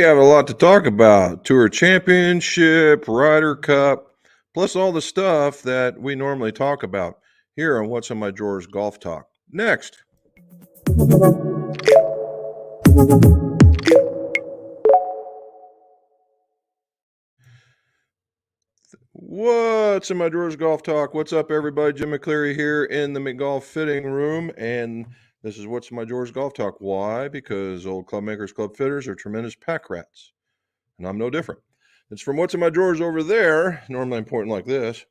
have a lot to talk about. Tour Championship, Ryder Cup, plus all the stuff that we normally talk about here on What's on My Drawers Golf Talk. Next. What's in my drawers golf talk? What's up, everybody? Jim McCleary here in the McGolf fitting room, and this is What's in my drawers golf talk. Why? Because old club makers, club fitters are tremendous pack rats, and I'm no different. It's from What's in my drawers over there, normally important like this,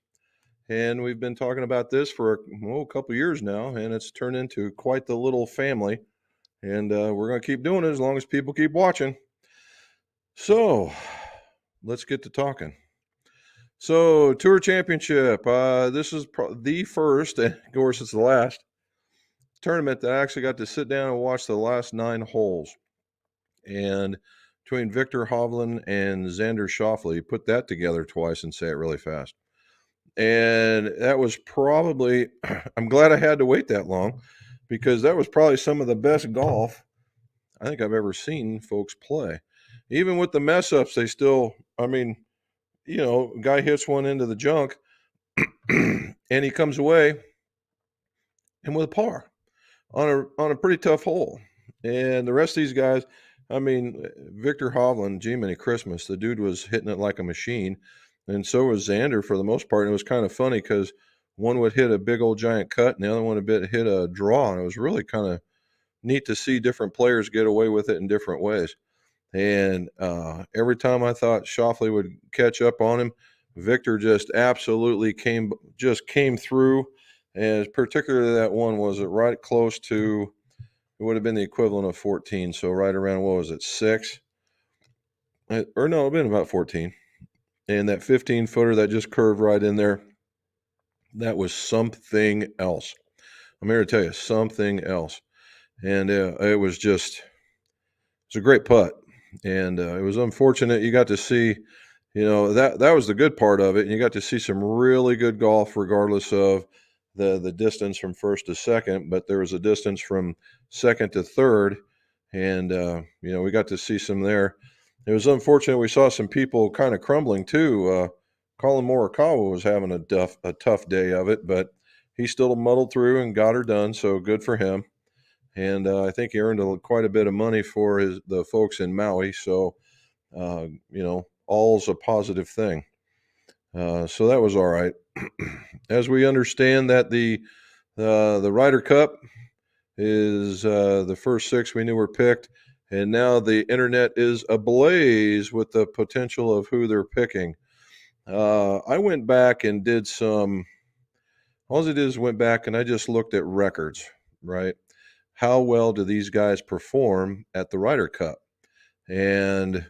and we've been talking about this for a couple years now, and it's turned into quite the little family, and we're going to keep doing it as long as people keep watching. So let's get to talking. So, Tour Championship. This is the first, and of course, it's the last tournament that I actually got to sit down and watch the last 9 holes. And between Viktor Hovland and Xander Schauffele, put that together twice and say it really fast. And that was probably, I'm glad I had to wait that long because that was probably some of the best golf I think I've ever seen folks play. Even with the mess ups, they still, guy hits one into the junk and he comes away and with a par on a pretty tough hole. And the rest of these guys, Viktor Hovland, G-Mini Christmas, the dude was hitting it like a machine. And so was Xander for the most part. And it was kind of funny because one would hit a big old giant cut and the other one would hit a draw. And it was really kind of neat to see different players get away with it in different ways. And every time I thought Schauffele would catch up on him, Viktor just absolutely came through. And particularly that one was right close to, it would have been the equivalent of 14. So right around, what was it, 6? Or no, it would have been about 14. And that 15-footer that just curved right in there, that was something else. I'm here to tell you, something else. And it was a great putt. And it was unfortunate you got to see, that was the good part of it. And you got to see some really good golf regardless of the distance from first to second. But there was a distance from second to third. And, we got to see some there. It was unfortunate we saw some people kind of crumbling too. Colin Morikawa was having a tough day of it, but he still muddled through and got her done. So good for him. And I think he earned quite a bit of money for the folks in Maui. So, all's a positive thing. So that was all right. As we understand that the Ryder Cup is the first 6 we knew were picked, and now the internet is ablaze with the potential of who they're picking. I went back and did some. All I did is went back and I just looked at records, right? How well do these guys perform at the Ryder Cup? And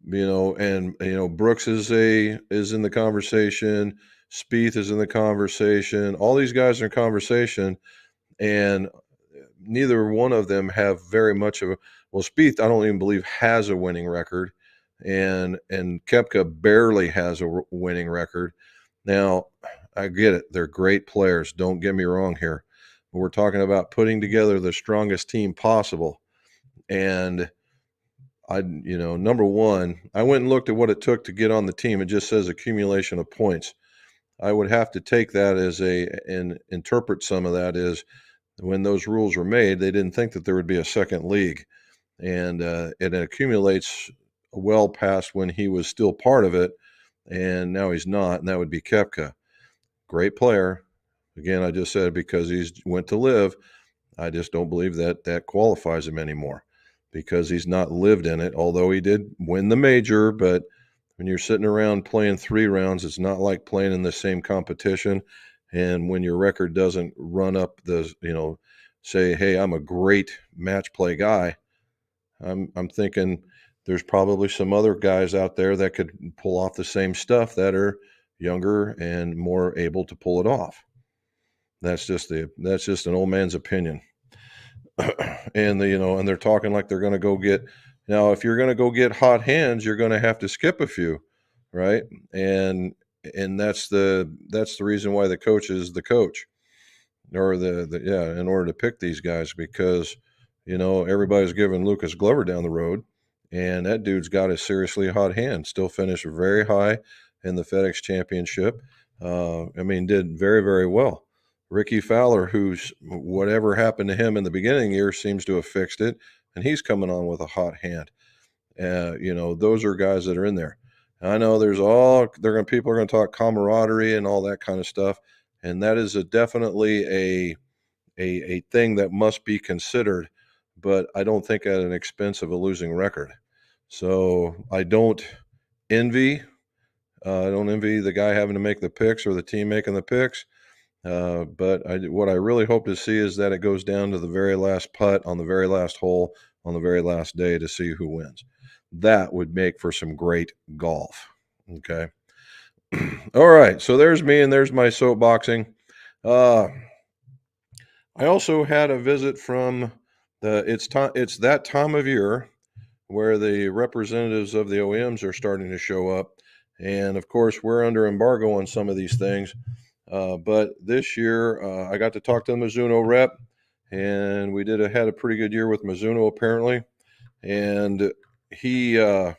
Brooks is in the conversation. Spieth is in the conversation. All these guys are in conversation, and neither one of them have very much of a. Well, Spieth, I don't even believe has a winning record, and Koepka barely has a winning record. Now, I get it; they're great players. Don't get me wrong here. We're talking about putting together the strongest team possible. And number one, I went and looked at what it took to get on the team. It just says accumulation of points. I would have to take that and interpret some of that as when those rules were made, they didn't think that there would be a second league. And it accumulates well past when he was still part of it. And now he's not. And that would be Koepka. Great player. Again, I just said because he's went to live, I just don't believe that qualifies him anymore because he's not lived in it, although he did win the major. But when you're sitting around playing 3 rounds, it's not like playing in the same competition. And when your record doesn't run up say, hey, I'm a great match play guy, I'm thinking there's probably some other guys out there that could pull off the same stuff that are younger and more able to pull it off. That's just an old man's opinion. And and they're talking like they're going to go get. Now, if you're going to go get hot hands, you're going to have to skip a few, right? And that's the reason why the coach is the coach, or in order to pick these guys, because everybody's giving Lucas Glover down the road, and that dude's got a seriously hot hand. Still finished very high in the FedEx Championship. Did very, very well. Ricky Fowler, who's whatever happened to him in the beginning of the year seems to have fixed it, and he's coming on with a hot hand. Those are guys that are in there. I know people are going to talk camaraderie and all that kind of stuff, and that is definitely a thing that must be considered, but I don't think at an expense of a losing record. So I don't envy the guy having to make the picks or the team making the picks. But what I really hope to see is that it goes down to the very last putt on the very last hole on the very last day to see who wins. That would make for some great golf. Okay. All right. So there's me and there's my soapboxing. I also had a visit from it's that time of year where the representatives of the OEMs are starting to show up. And of course, we're under embargo on some of these things. But this year, I got to talk to the Mizuno rep, and we had a pretty good year with Mizuno apparently. And he showed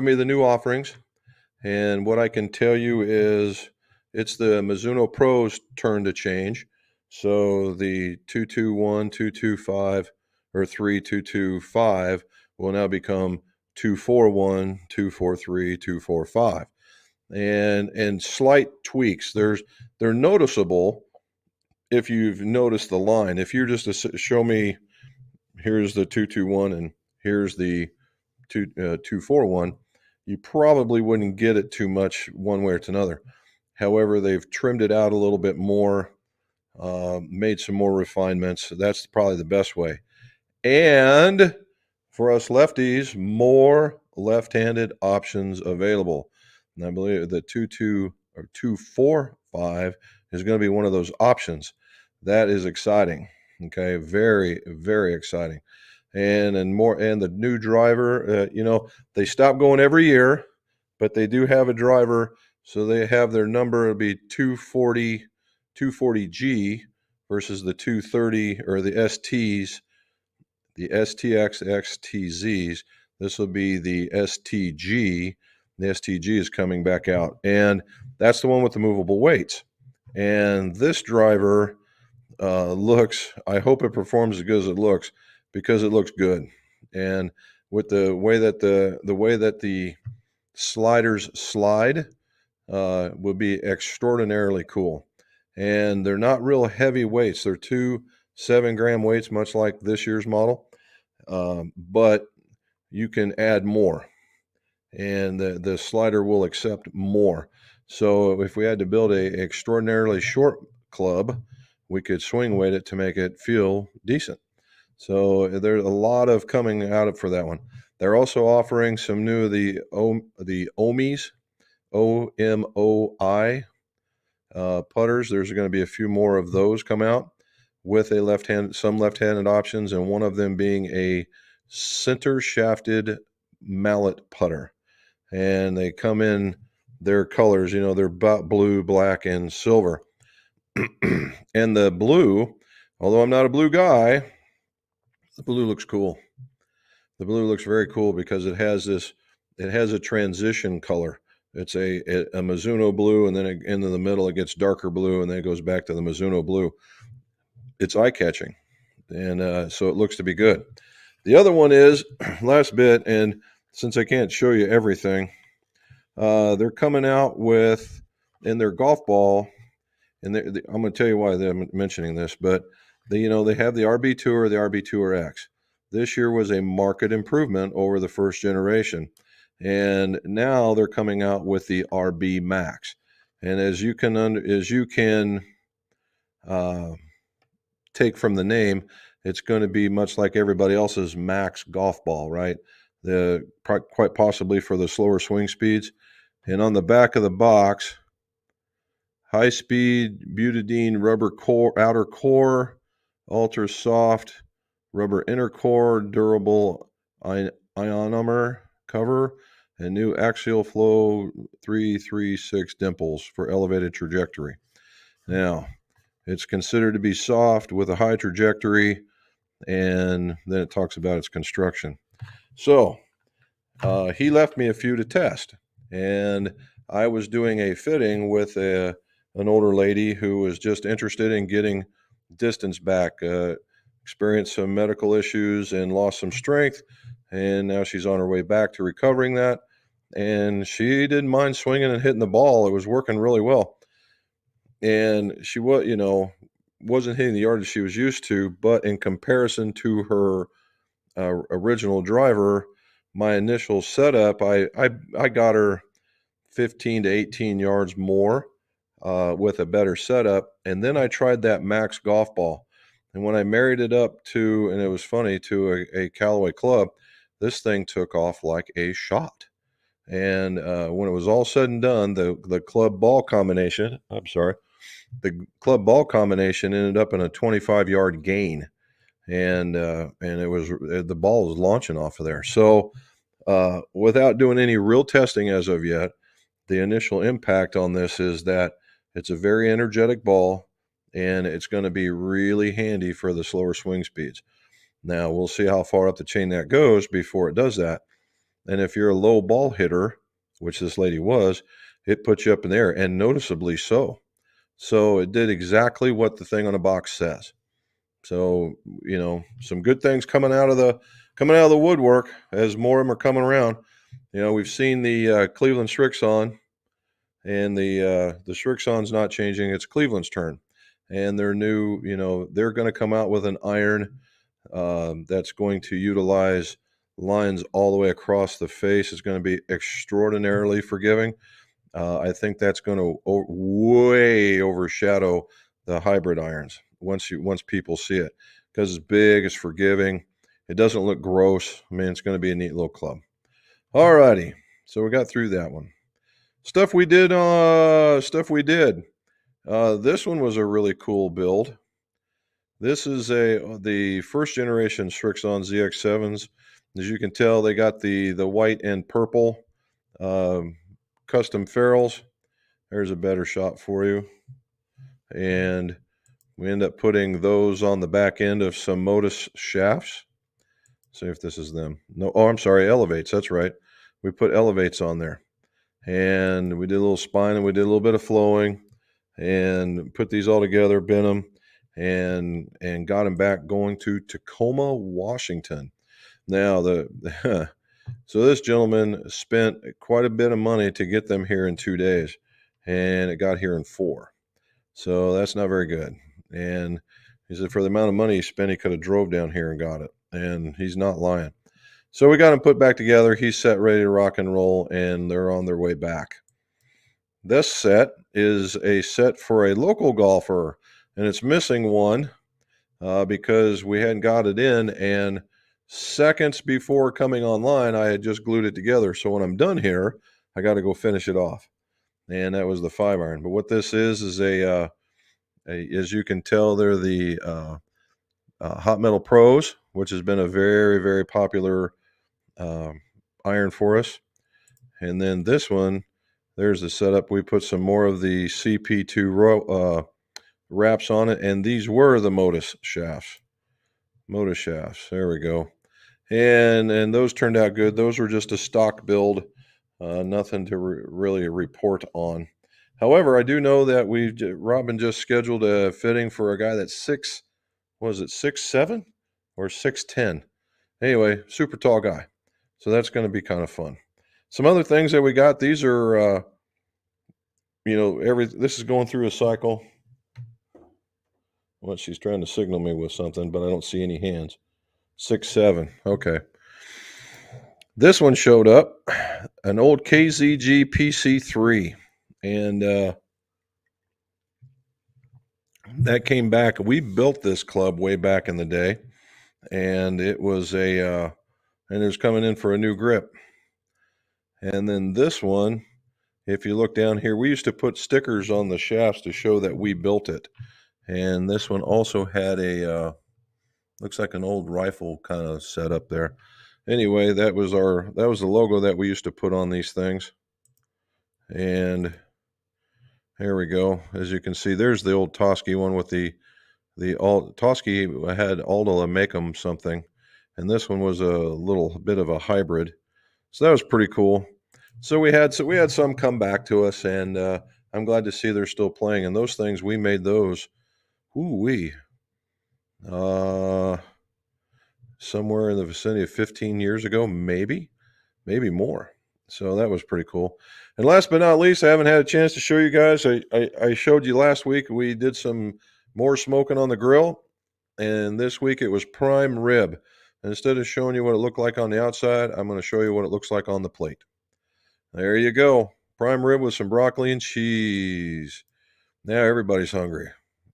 me the new offerings. And what I can tell you is it's the Mizuno Pro's turn to change. So the 221, 225, or 3225 will now become 241, 243, 245. And slight tweaks. They're noticeable if you've noticed the line. If you're just to show me, here's the 221 and here's the 241, you probably wouldn't get it too much one way or to another. However, they've trimmed it out a little bit more, made some more refinements. That's probably the best way. And for us lefties, more left-handed options available. And I believe the 245 is going to be one of those options. That is exciting. Okay, very, very exciting. And the new driver, they stop going every year, but they do have a driver. So they have their number, it'll be 240G versus the 230 or the STs, the STX, XTZs. This will be the STG. The STG is coming back out, and that's the one with the movable weights. And this driver I hope it performs as good as it looks, because it looks good. And with the way that the sliders slide will be extraordinarily cool. And they're not real heavy weights. They're 2 7-gram weights, much like this year's model. But you can add more, and the slider will accept more. So if we had to build a extraordinarily short club, we could swing weight it to make it feel decent. So there's a lot of coming out for that one. They're also offering some new the OMI, OMOI putters. There's going to be a few more of those come out with some left-handed options, and one of them being a center shafted mallet putter. And they come in their colors, they're blue, black, and silver. And the blue, although I'm not a blue guy, the blue looks cool. The blue looks very cool because it has a transition color. It's a Mizuno blue, and then into the middle it gets darker blue, and then it goes back to the Mizuno blue. It's eye-catching, and so it looks to be good. The other one is, last bit, and since I can't show you everything, they're coming out with, in their golf ball, and I'm going to tell you why I'm mentioning this, but they have the RB Tour, the RB Tour X. This year was a marked improvement over the first generation, and now they're coming out with the RB Max. And as you can take from the name, it's going to be much like everybody else's Max golf ball, right? Quite possibly for the slower swing speeds. And on the back of the box, high-speed butadiene rubber outer core, ultra soft rubber inner core, durable ionomer cover, and new axial flow 336 dimples for elevated trajectory. Now, it's considered to be soft with a high trajectory, and then it talks about its construction. So he left me a few to test, and I was doing a fitting with an older lady who was just interested in getting distance back, experienced some medical issues and lost some strength, and now she's on her way back to recovering that. And she didn't mind swinging and hitting the ball. It was working really well. And she was, wasn't hitting the yardage she was used to, but in comparison to her original driver, my initial setup, I got her 15 to 18 yards more with a better setup. And then I tried that Max golf ball. And when I married it up to, and it was funny, to a Callaway club, this thing took off like a shot. And when it was all said and done, the club ball combination, the club ball combination ended up in a 25-yard gain. And it was, the ball was launching off of there. So without doing any real testing as of yet, the initial impact on this is that it's a very energetic ball, and it's going to be really handy for the slower swing speeds. Now, we'll see how far up the chain that goes before it does that. And if you're a low ball hitter, which this lady was, it puts you up in the air, and noticeably so. So it did exactly what the thing on the box says. So, some good things coming out of the woodwork as more of them are coming around. We've seen the Cleveland Srixon, and the Srixon's not changing. It's Cleveland's turn, and they're new. They're going to come out with an iron that's going to utilize lines all the way across the face. It's going to be extraordinarily forgiving. I think that's going to way overshadow the hybrid irons once people see it, because it's big, it's forgiving, it doesn't look gross. I mean, it's going to be a neat little club. All righty, so we got through that one. Stuff we did. This one was a really cool build. This is the first generation Srixon ZX7s. As you can tell, they got the white and purple custom ferrules. There's a better shot for you. And we end up putting those on the back end of some Modus shafts. See if this is them. No, I'm sorry, elevates. That's right. We put elevates on there. And we did a little spine, and we did a little bit of flowing, and put these all together, bent them, and got them back going to Tacoma, Washington. Now, so this gentleman spent quite a bit of money to get them here in 2 days, and it got here in 4. So that's not very good. And he said for the amount of money he spent, he could have drove down here and got it. And he's not lying. So we got him put back together. He's set, ready to rock and roll, and they're on their way back. This set is a set for a local golfer, and it's missing one because we hadn't got it in, and seconds before coming online, I had just glued it together. So when I'm done here, I got to go finish it off. And that was the 5-iron. But what this is as you can tell, they're the Hot Metal Pros, which has been a very, very popular iron for us. And then this one, there's the setup. We put some more of the CP2 wraps on it, and these were the Modus shafts. There we go. And those turned out good. Those were just a stock build, nothing to really report on. However, I do know that Robin just scheduled a fitting for a guy that's 6'7" or 6'10"? Anyway, super tall guy. So that's going to be kind of fun. Some other things that we got. These are, this is going through a cycle. Well, she's trying to signal me with something, but I don't see any hands. 6'7". Okay. This one showed up, an old KZG PC3, and that came back. We built this club way back in the day, and it was and it was coming in for a new grip. And then this one, if you look down here, we used to put stickers on the shafts to show that we built it. And this one also had a looks like an old rifle kind of setup there. Anyway, that was the logo that we used to put on these things. And here we go. As you can see, there's the old Toski one with the Toski had Alda make them something. and this one was a little bit of a hybrid. So that was pretty cool. So we had some come back to us, and I'm glad to see they're still playing. And those things, we made those, uh, somewhere in the vicinity of 15 years ago, maybe more. So that was pretty cool. And last but not least, I haven't had a chance to show you guys. I showed you last week. We did some more smoking on the grill, and this week it was prime rib. And instead of showing you what it looked like on the outside, I'm going to show you what it looks like on the plate. There you go. Prime rib with some broccoli and cheese. Now everybody's hungry.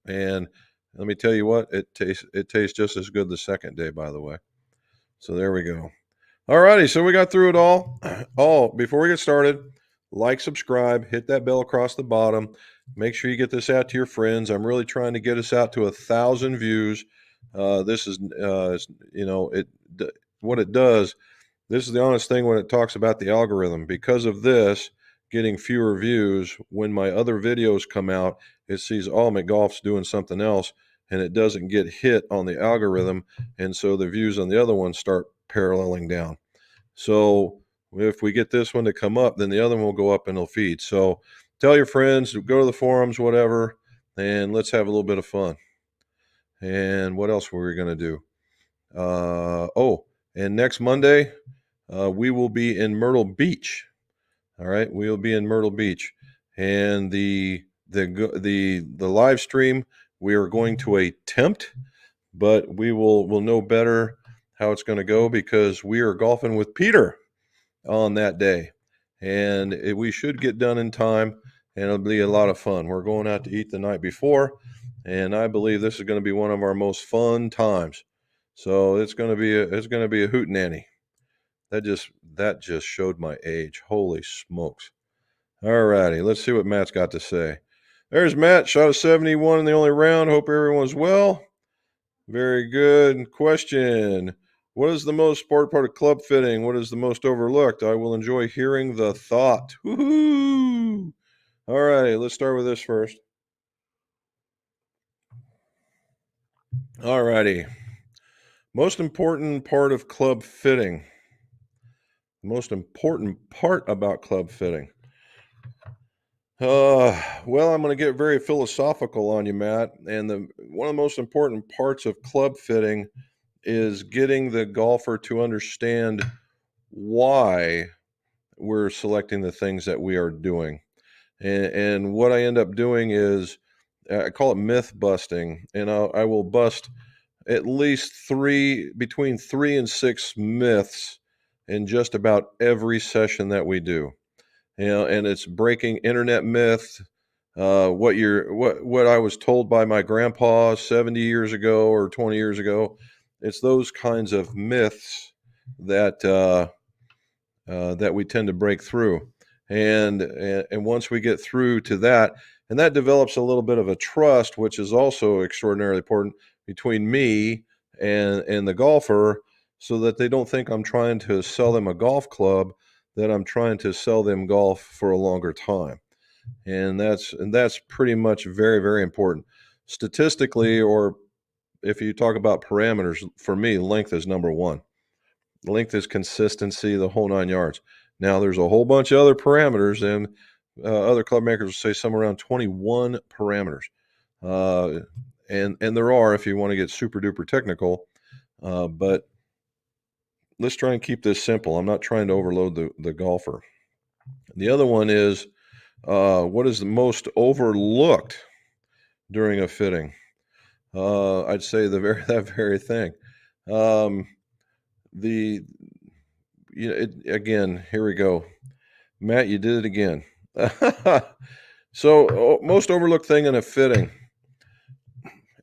And let me tell you what, it tastes just as good the second day, by the way. So there we go. All righty, so we got through it all. Oh, before we get started, like, subscribe, hit that bell across the bottom. Make sure you get this out to your friends. I'm really trying to get us out to 1,000 views. This is, what it does. This is the honest thing when it talks about the algorithm. Because of this, getting fewer views, when my other videos come out, it sees, oh, McGolf's doing something else, and it doesn't get hit on the algorithm, and so the views on the other one start paralleling down. So if we get this one to come up, then the other one will go up and it'll feed. So tell your friends, go to the forums, whatever, and let's have a little bit of fun. And what else were we going to do? And next Monday, we will be in Myrtle Beach. All right, we will be in Myrtle Beach, and the live stream we are going to attempt, but we'll know better how it's going to go because we are golfing with Peter on that day, and we should get done in time, and it'll be a lot of fun. We're going out to eat the night before, and I believe this is going to be one of our most fun times. So it's going to be a hootenanny. That just showed my age. Holy smokes. All righty, let's see what Matt's got to say. There's Matt, shot a 71 in the only round. Hope everyone's well. Very good. Question. What is the most important part of club fitting? What is the most overlooked? I will enjoy hearing the thought. Woohoo! All righty, let's start with this first. All righty. Most important part of club fitting. Most important part about club fitting. Well, I'm going to get very philosophical on you, Matt. And one of the most important parts of club fitting is getting the golfer to understand why we're selecting the things that we are doing. And what I end up doing is I call it myth busting, and I will bust at least between 3 and 6 myths in just about every session that we do. And it's breaking internet myth, what I was told by my grandpa 70 years ago or 20 years ago. It's those kinds of myths that that we tend to break through, and once we get through to that, and that develops a little bit of a trust, which is also extraordinarily important between me and the golfer, so that they don't think I'm trying to sell them a golf club, that I'm trying to sell them golf for a longer time. And that's pretty much very, very important. Statistically, or if you talk about parameters, for me, length is number one. Length is consistency, the whole 9 yards. Now, there's a whole bunch of other parameters, and other club makers will say somewhere around 21 parameters. And there are, if you want to get super duper technical, but let's try and keep this simple. I'm not trying to overload the golfer. The other one is, what is the most overlooked during a fitting? I'd say that very thing. Again, here we go. Matt, you did it again. So, most overlooked thing in a fitting,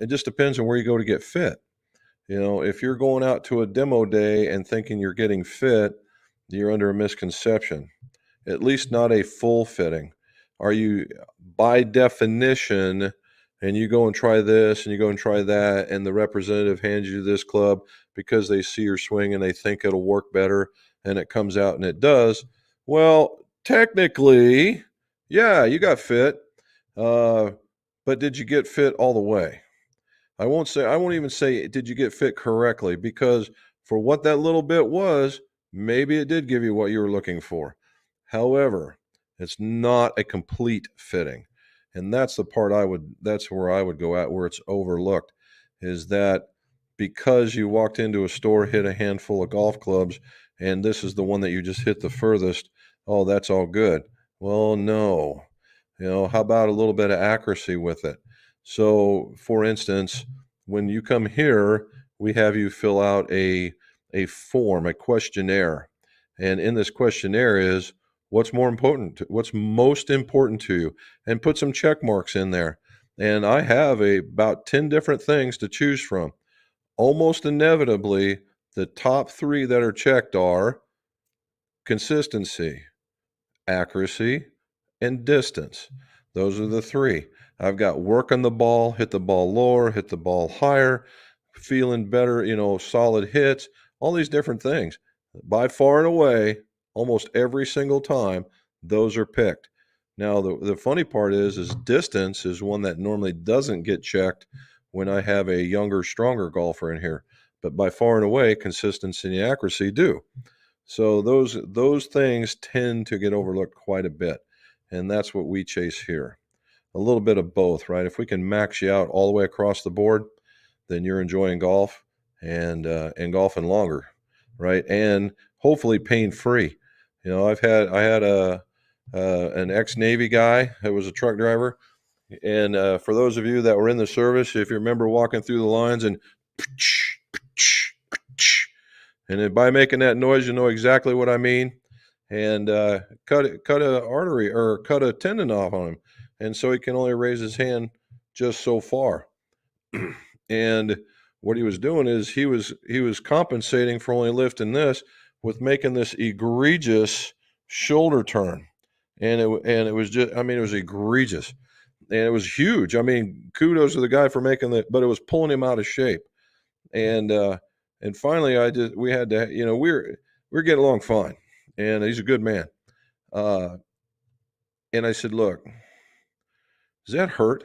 it just depends on where you go to get fit. If you're going out to a demo day and thinking you're getting fit, you're under a misconception. At least not a full fitting. Are you, by definition, and you go and try this and you go and try that, and the representative hands you this club because they see your swing and they think it'll work better, and it comes out and it does? Well, technically, yeah, you got fit, but did you get fit all the way? I won't even say did you get fit correctly, because for what that little bit was, maybe it did give you what you were looking for. However, it's not a complete fitting. And that's the part that's where I would go at, where it's overlooked, is that because you walked into a store, hit a handful of golf clubs, and this is the one that you just hit the furthest, oh, that's all good. Well, no. How about a little bit of accuracy with it? So, for instance, when you come here, we have you fill out a form, a questionnaire. And in this questionnaire is what's most important to you, and put some check marks in there. And I have about 10 different things to choose from. Almost inevitably, the top 3 that are checked are consistency, accuracy, and distance. Those are the 3. I've got work on the ball, hit the ball lower, hit the ball higher, feeling better, solid hits, all these different things. By far and away, almost every single time, those are picked. Now, the funny part is distance is one that normally doesn't get checked when I have a younger, stronger golfer in here. But by far and away, consistency and accuracy do. So those things tend to get overlooked quite a bit. And that's what we chase here. A little bit of both, right? If we can max you out all the way across the board, then you're enjoying golf and golfing longer, right? And hopefully pain-free. I had an ex-Navy guy that was a truck driver. And for those of you that were in the service, if you remember walking through the lines and by making that noise, you know exactly what I mean. And cut a artery or cut a tendon off on him, and so he can only raise his hand just so far. And what he was doing is he was compensating for only lifting this with making this egregious shoulder turn, and it was just, it was egregious, and it was huge. Kudos to the guy for making that, but it was pulling him out of shape. And finally, we had to, we're getting along fine, and he's a good man. And I said, look, does that hurt?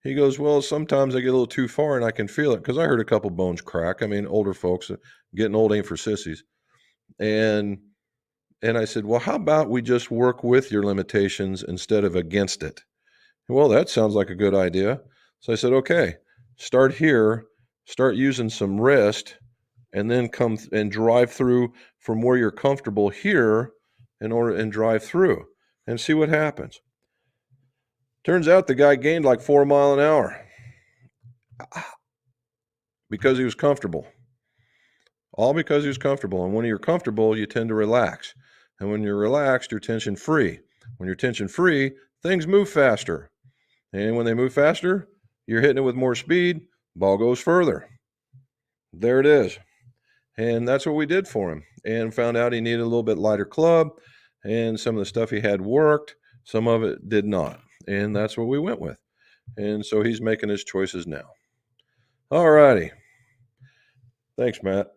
He goes, well, sometimes I get a little too far and I can feel it, because I heard a couple bones crack. Older folks, getting old ain't for sissies. And I said, well, how about we just work with your limitations instead of against it? Well, that sounds like a good idea. So I said, okay, start here, start using some wrist, and then come and drive through from where you're comfortable here and drive through and see what happens. Turns out the guy gained like 4 miles an hour because he was comfortable. All because he was comfortable. And when you're comfortable, you tend to relax. And when you're relaxed, you're tension free. When you're tension free, things move faster. And when they move faster, you're hitting it with more speed, ball goes further. There it is. And that's what we did for him, and found out he needed a little bit lighter club, and some of the stuff he had worked, some of it did not. And that's what we went with. And so he's making his choices now. All righty. Thanks, Matt.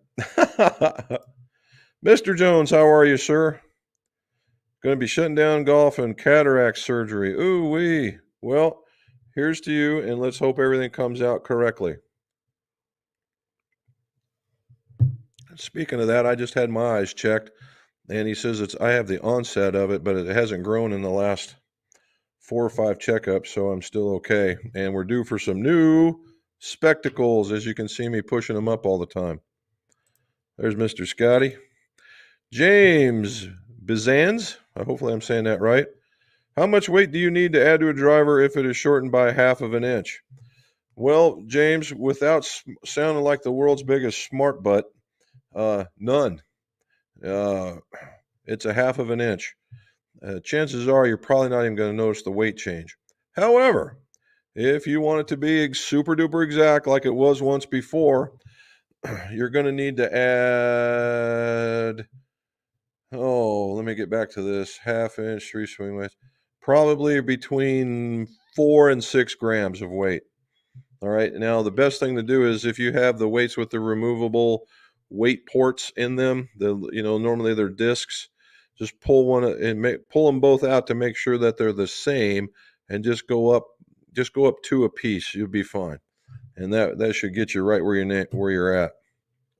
Mr. Jones, how are you, sir? Going to be shutting down golf and cataract surgery. Ooh-wee. Well, here's to you, and let's hope everything comes out correctly. Speaking of that, I just had my eyes checked, and he says I have the onset of it, but it hasn't grown in the last 4 or 5 checkups, so I'm still okay. And we're due for some new spectacles, as you can see me pushing them up all the time. There's Mr. Scotty. James Bizans, hopefully I'm saying that right. How much weight do you need to add to a driver if it is shortened by 1/2 of an inch? Well, James, without sounding like the world's biggest smart butt, none. It's 1/2 of an inch. Chances are you're probably not even going to notice the weight change. However, if you want it to be super duper exact like it was once before, you're going to need to add, let me get back to this, 1/2 inch, 3 swing weights, probably between 4 and 6 grams of weight. All right. Now, the best thing to do is if you have the weights with the removable weight ports in them, normally they're discs, just pull one and pull them both out to make sure that they're the same, and just go up 2 a piece. You'll be fine. And that should get you right where you're at.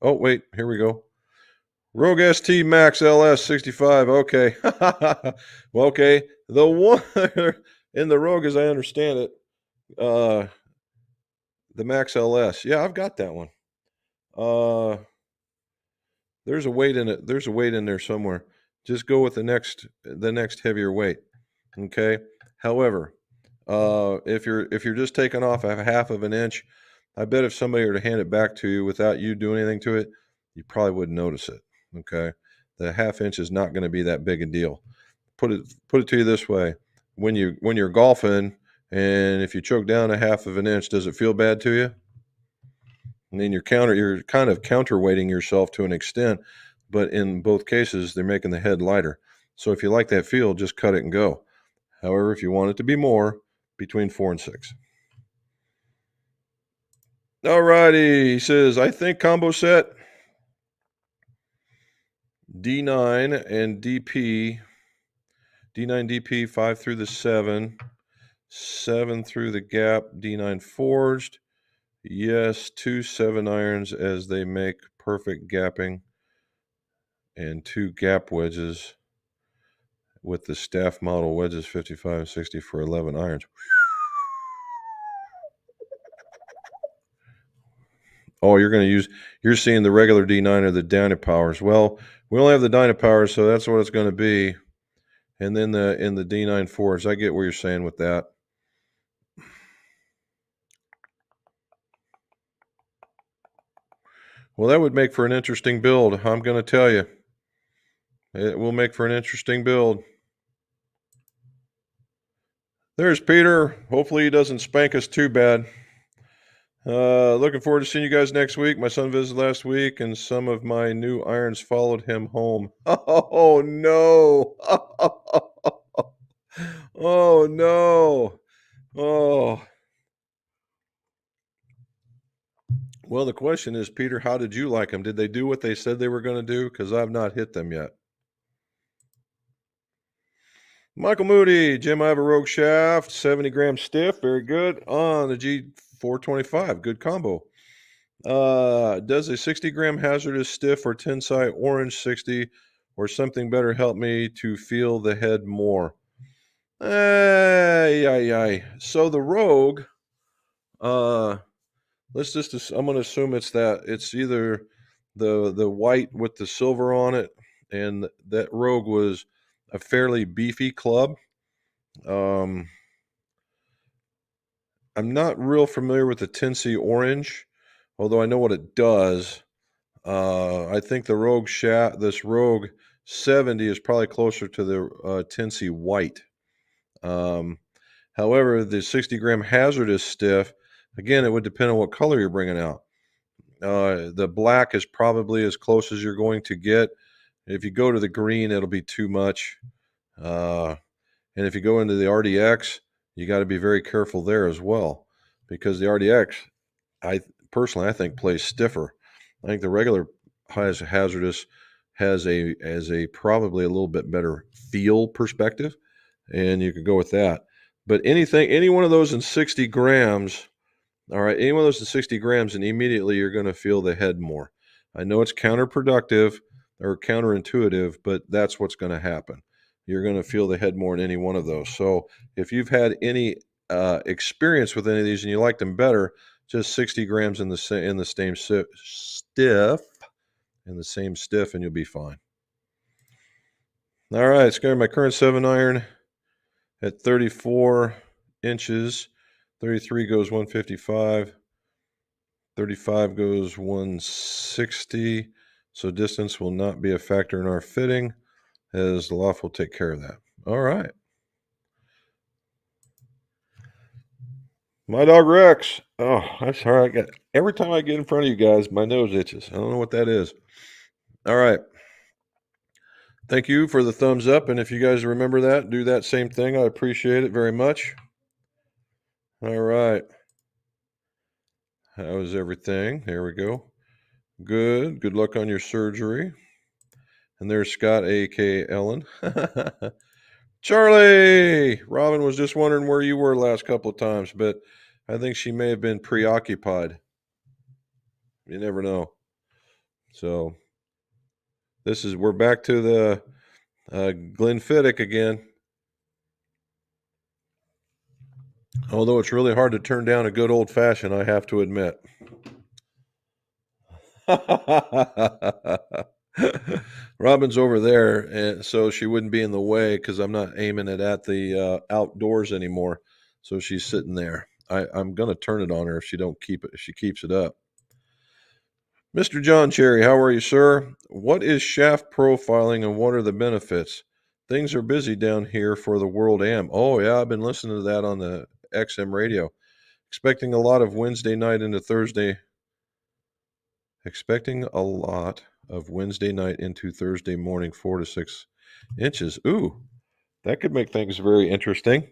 Oh, wait, here we go. Rogue ST Max LS 65. Okay. Well, okay. The one in the Rogue, as I understand it, the Max LS. Yeah, I've got that one. There's a weight in it. There's a weight in there somewhere. Just go with the next heavier weight. Okay. However, if you're just taking off a half of an inch, I bet if somebody were to hand it back to you without you doing anything to it, you probably wouldn't notice it. Okay. The half inch is not going to be that big a deal. Put it to you this way. When you're golfing and if you choke down a half of an inch, does it feel bad to you? I mean, you're kind of counterweighting yourself to an extent, but in both cases, they're making the head lighter. So if you like that feel, just cut it and go. However, if you want it to be more, between 4 and 6. All righty. He says, I think combo set D9 and DP. D9 DP 5 through the 7. 7 through the gap. D9 forged. Yes, 2 7-irons as they make perfect gapping. And 2 gap wedges with the staff model wedges 55 and 60 for 11 irons. Oh, you're seeing the regular D9 or the Dynapowers. Well, we only have the Dynapowers, so that's what it's going to be. And then in the D9 forwards, I get what you're saying with that. Well, that would make for an interesting build. I'm going to tell you. It will make for an interesting build. There's Peter. Hopefully he doesn't spank us too bad. Looking forward to seeing you guys next week. My son visited last week, and some of my new irons followed him home. Oh, no. Oh, no. Oh. Well, the question is, Peter, how did you like them? Did they do what they said they were going to do? Because I've not hit them yet. Michael Moody, Jim, I have a Rogue shaft, 70-gram stiff, very good, on the G425, good combo. Does a 60-gram hazardous stiff or Tensai orange 60 or something better help me to feel the head more? So the Rogue, I'm going to assume it's either the white with the silver on it, and that Rogue was a fairly beefy club. I'm not real familiar with the Tensai orange, although I know what it does. I think the Rogue this Rogue 70 is probably closer to the Tensai white. However, the 60-gram hazardous stiff, again, it would depend on what color you're bringing out. The black is probably as close as you're going to get. If you go to the green, it'll be too much. And if you go into the RDX, you got to be very careful there as well, because the RDX, I think plays stiffer. I think the regular hazardous has a probably a little bit better feel perspective, and you could go with that. But any one of those in 60 grams, all right, any one of those in 60 grams, and immediately you're going to feel the head more. I know it's counterproductive or counterintuitive, but that's what's going to happen. You're going to feel the head more in any one of those. So if you've had any experience with any of these and you like them better, just 60 grams in the same stiff, and you'll be fine. All right, it's got my current 7-iron at 34 inches. 33 goes 155. 35 goes 160. So distance will not be a factor in our fitting, as the loft will take care of that. All right. My dog Rex. Oh, I'm sorry. Every time I get in front of you guys, my nose itches. I don't know what that is. All right. Thank you for the thumbs up. And if you guys remember that, do that same thing. I appreciate it very much. All right. How is everything? There we go. Good. Good luck on your surgery. And there's Scott, a.k.a. Ellen. Charlie! Robin was just wondering where you were last couple of times, but I think she may have been preoccupied. You never know. So we're back to the Glenfiddich again. Although it's really hard to turn down a good old fashioned, I have to admit. Robin's over there, and so she wouldn't be in the way because I'm not aiming it at the outdoors anymore. So she's sitting there. I'm gonna turn it on her if she don't keep it. If she keeps it up. Mr. John Cherry, how are you, sir? What is shaft profiling and what are the benefits? Things are busy down here for the World Am. Oh yeah, I've been listening to that on the XM radio. Expecting a lot of Wednesday night into Thursday morning, 4 to 6 inches. Ooh, that could make things very interesting.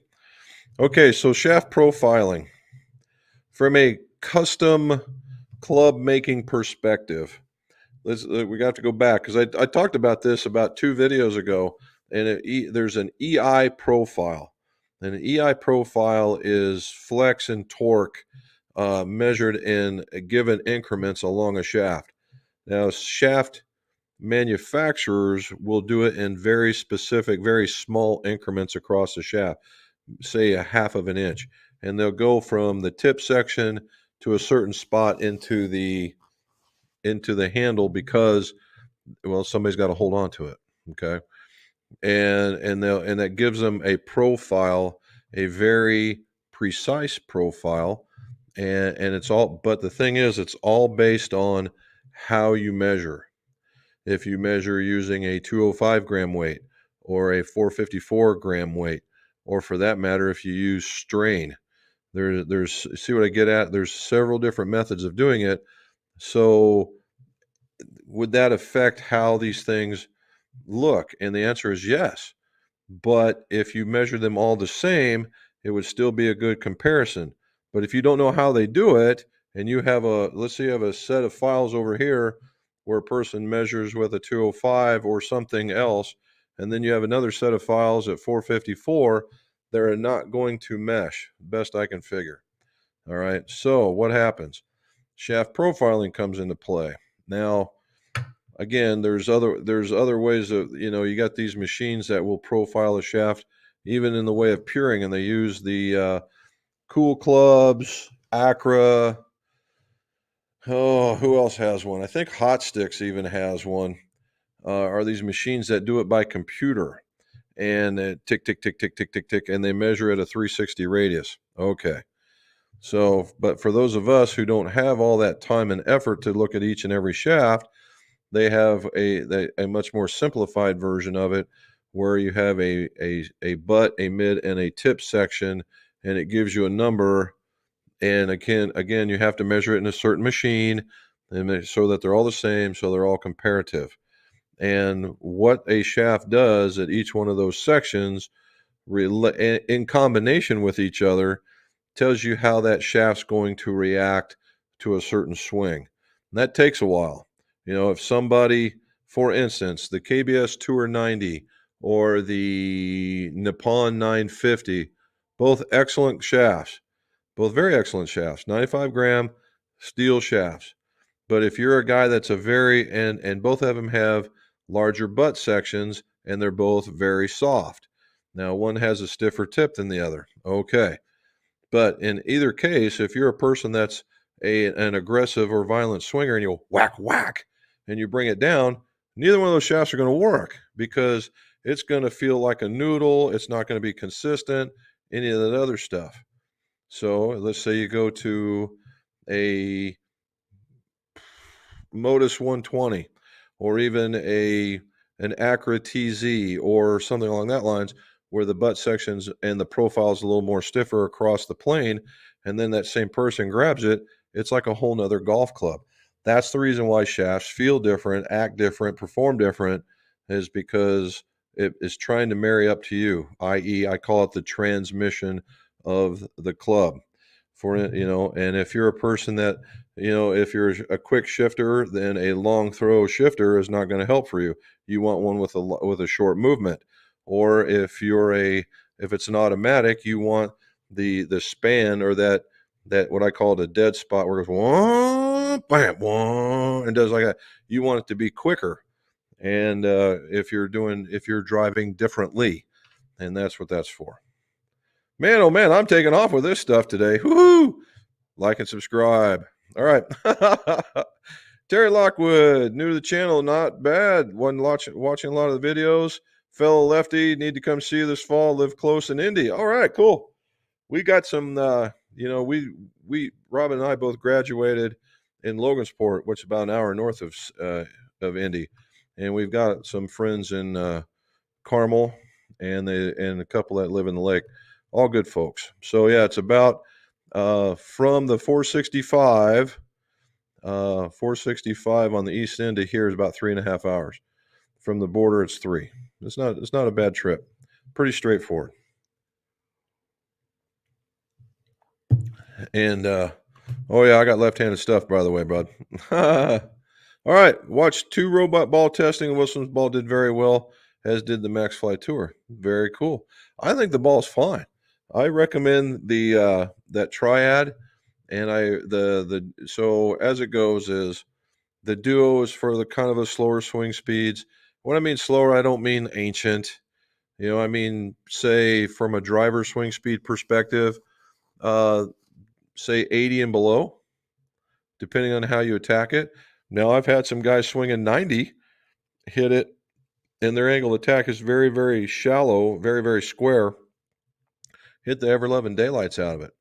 Okay, so shaft profiling. From a custom club making perspective, we got to go back because I talked about this about 2 videos ago, and there's an EI profile. And an EI profile is flex and torque measured in given increments along a shaft. Now, shaft manufacturers will do it in very specific, very small increments across the shaft, say a half of an inch, and they'll go from the tip section to a certain spot into the handle because, well, somebody's got to hold on to it. Okay, and that gives them a profile, a very precise profile, and it's all. But the thing is, it's all based on how you measure. If you measure using a 205 gram weight or a 454 gram weight, or for that matter, if you use strain, there's see what I get at? There's several different methods of doing it. So would that affect how these things look? And the answer is yes. But if you measure them all the same, it would still be a good comparison. But if you don't know how they do it, and you have let's say you have a set of files over here where a person measures with a 205 or something else, and then you have another set of files at 454, they're not going to mesh, best I can figure. All right, so what happens? Shaft profiling comes into play. Now, again, there's other ways of, you got these machines that will profile a shaft even in the way of puring, and they use the Cool Clubs, Acra. Oh, who else has one? I think Hot Sticks even has one. Are these machines that do it by computer, and tick tick tick tick tick tick tick, and they measure at a 360 radius. Okay. So, but for those of us who don't have all that time and effort to look at each and every shaft, they have a much more simplified version of it where you have a butt, a mid, and a tip section, and it gives you a number. And again, you have to measure it in a certain machine, and so that they're all the same, so they're all comparative. And what a shaft does at each one of those sections, in combination with each other, tells you how that shaft's going to react to a certain swing. And that takes a while. If somebody, for instance, the KBS Tour 90 or the Nippon 950, both excellent shafts, both very excellent shafts, 95 gram steel shafts. But if you're a guy that's and both of them have larger butt sections and they're both very soft. Now, one has a stiffer tip than the other. Okay. But in either case, if you're a person that's an aggressive or violent swinger and you whack, whack, and you bring it down, neither one of those shafts are going to work because it's going to feel like a noodle. It's not going to be consistent, any of that other stuff. So let's say you go to a Modus 120 or even an Acra TZ or something along that lines, where the butt sections and the profile is a little more stiffer across the plane, and then that same person grabs it, it's like a whole nother golf club. That's the reason why shafts feel different, act different, perform different, is because it is trying to marry up to you, i.e., I call it the transmission of the club. And if you're a person that, if you're a quick shifter, then a long throw shifter is not going to help for you. You want one with a short movement. Or if it's an automatic, you want the span, or that what I call the dead spot where it goes bam, and does like that. You want it to be quicker. And if you're driving differently, and that's what that's for. Man, oh man, I'm taking off with this stuff today. Woohoo! Like and subscribe. All right. Terry Lockwood, new to the channel, not bad. Wasn't watching a lot of the videos. Fellow lefty, need to come see you this fall. Live close in Indy. All right, cool. We got some. We Robin and I both graduated in Logansport, which is about an hour north of Indy, and we've got some friends in Carmel, and a couple that live in the lake. All good folks. So yeah, it's about from the 465. 465 on the east end to here is about 3.5 hours. From the border, it's 3. It's not a bad trip. Pretty straightforward. And oh yeah, I got left-handed stuff, by the way, bud. All right, watched 2 robot ball testing. Wilson's ball did very well, as did the Max Fly Tour. Very cool. I think the ball's fine. I recommend the that Triad. And so as it goes is the Duo is for the kind of a slower swing speeds. When I mean slower, I don't mean ancient. I mean, say from a driver swing speed perspective, say 80 and below, depending on how you attack it. Now, I've had some guys swinging 90, hit it, and their angle of attack is very, very shallow, very, very square. Hit the ever-loving daylights out of it.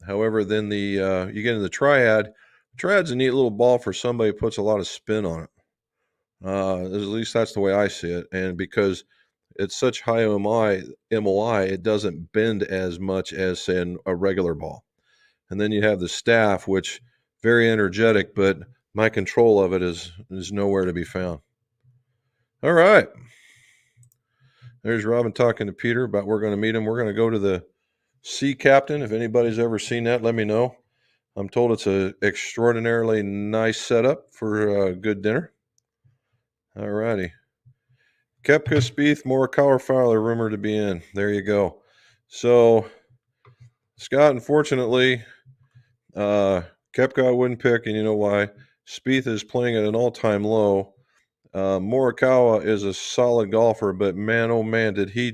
However, then you get into the Triad. Triad's a neat little ball for somebody who puts a lot of spin on it. At least that's the way I see it. And because it's such high MOI, it doesn't bend as much as, say, a regular ball. And then you have the Staff, which very energetic, but my control of it is nowhere to be found. All right. There's Robin talking to Peter about we're going to meet him. We're going to go to the Sea Captain. If anybody's ever seen that, let me know. I'm told it's an extraordinarily nice setup for a good dinner. All righty. Koepka, Spieth, Morikawa, Fowler, rumored to be in. There you go. So, Scott, unfortunately, Koepka I wouldn't pick, and you know why. Spieth is playing at an all-time low. Morikawa is a solid golfer, but man, oh man, did he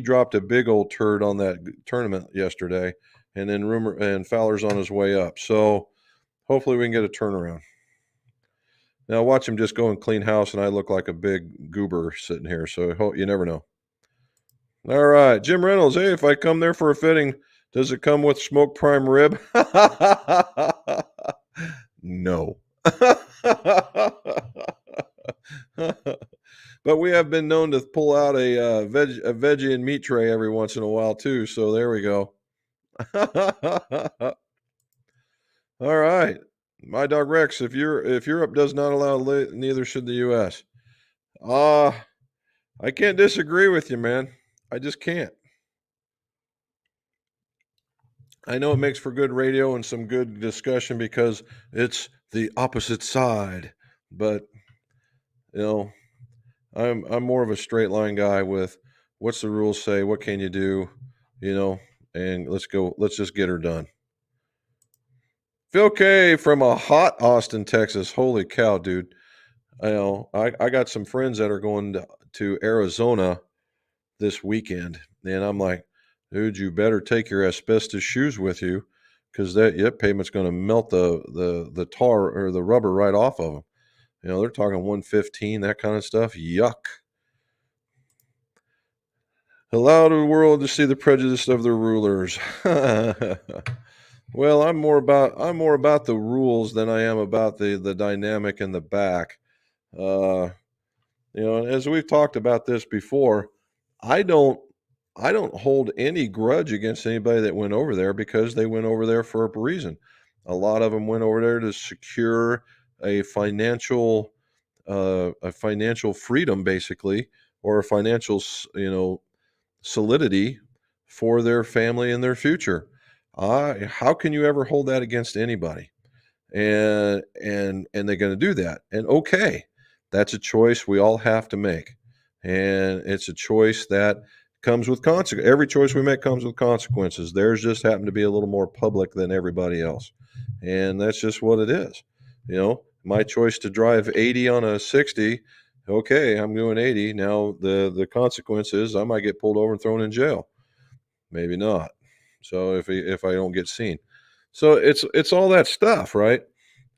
dropped a big old turd on that tournament yesterday, and then Fowler's on his way up. So hopefully we can get a turnaround. Now watch him just go and clean house, and I look like a big goober sitting here. So you never know. All right, Jim Reynolds. Hey, if I come there for a fitting, does it come with smoked prime rib? No. But we have been known to pull out a veggie and meat tray every once in a while too. So there we go. All right, my dog Rex. If Europe does not allow, neither should the U.S. I can't disagree with you, man. I just can't. I know it makes for good radio and some good discussion because it's the opposite side, but I'm more of a straight line guy with what's the rules say, what can you do, and let's just get her done. Phil K from a hot Austin, Texas. Holy cow, dude. I got some friends that are going to Arizona this weekend, and I'm like, dude, you better take your asbestos shoes with you because that pavement's going to melt the tar or the rubber right off of them. They're talking 115, that kind of stuff. Yuck. Allow the world to see the prejudice of their rulers. Well, I'm more about the rules than I am about the dynamic in the back. As we've talked about this before, I don't hold any grudge against anybody that went over there because they went over there for a reason. A lot of them went over there to secure a financial freedom, basically, or a financial, solidity for their family and their future. How can you ever hold that against anybody? And they're going to do that. And okay, that's a choice we all have to make. And it's a choice that comes with consequences. Every choice we make comes with consequences. Theirs just happen to be a little more public than everybody else. And that's just what it is. My choice to drive 80 on a 60. Okay, I'm doing 80. Now the consequence is I might get pulled over and thrown in jail. Maybe not. So if I don't get seen. So it's all that stuff, right?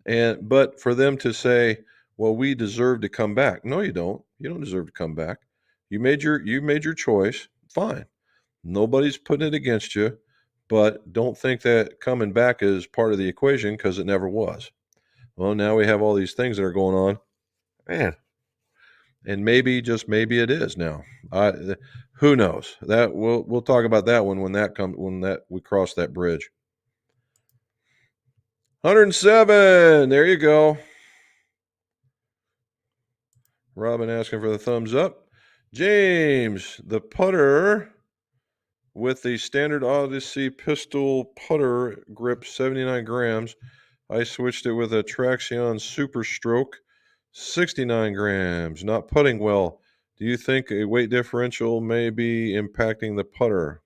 But for them to say, well, we deserve to come back. No, you don't. You don't deserve to come back. You made your choice. Fine. Nobody's putting it against you, but don't think that coming back is part of the equation, because it never was. Well, now we have all these things that are going on. Man, and maybe, just maybe, it is now. Who knows? That we'll talk about that one when we cross that bridge. 107. There you go. Robin asking for the thumbs up. James, the putter with the standard Odyssey pistol putter grip, 79 grams. I switched it with a Traxion Super Stroke, 69 grams. Not putting well. Do you think a weight differential may be impacting the putter?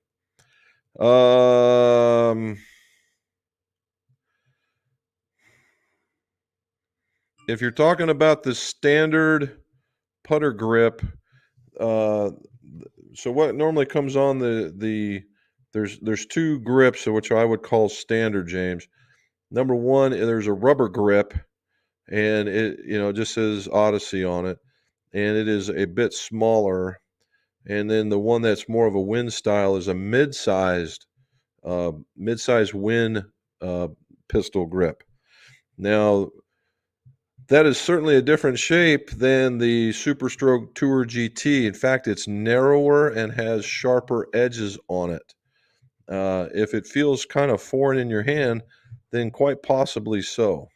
If you're talking about the standard putter grip, so what normally comes on there's two grips, which I would call standard, James. Number one, there's a rubber grip, and it just says Odyssey on it, and it is a bit smaller. And then the one that's more of a Win style is a mid-sized Win pistol grip. Now, that is certainly a different shape than the Super Stroke Tour GT. In fact, it's narrower and has sharper edges on it. If it feels kind of foreign in your hand, then quite possibly so.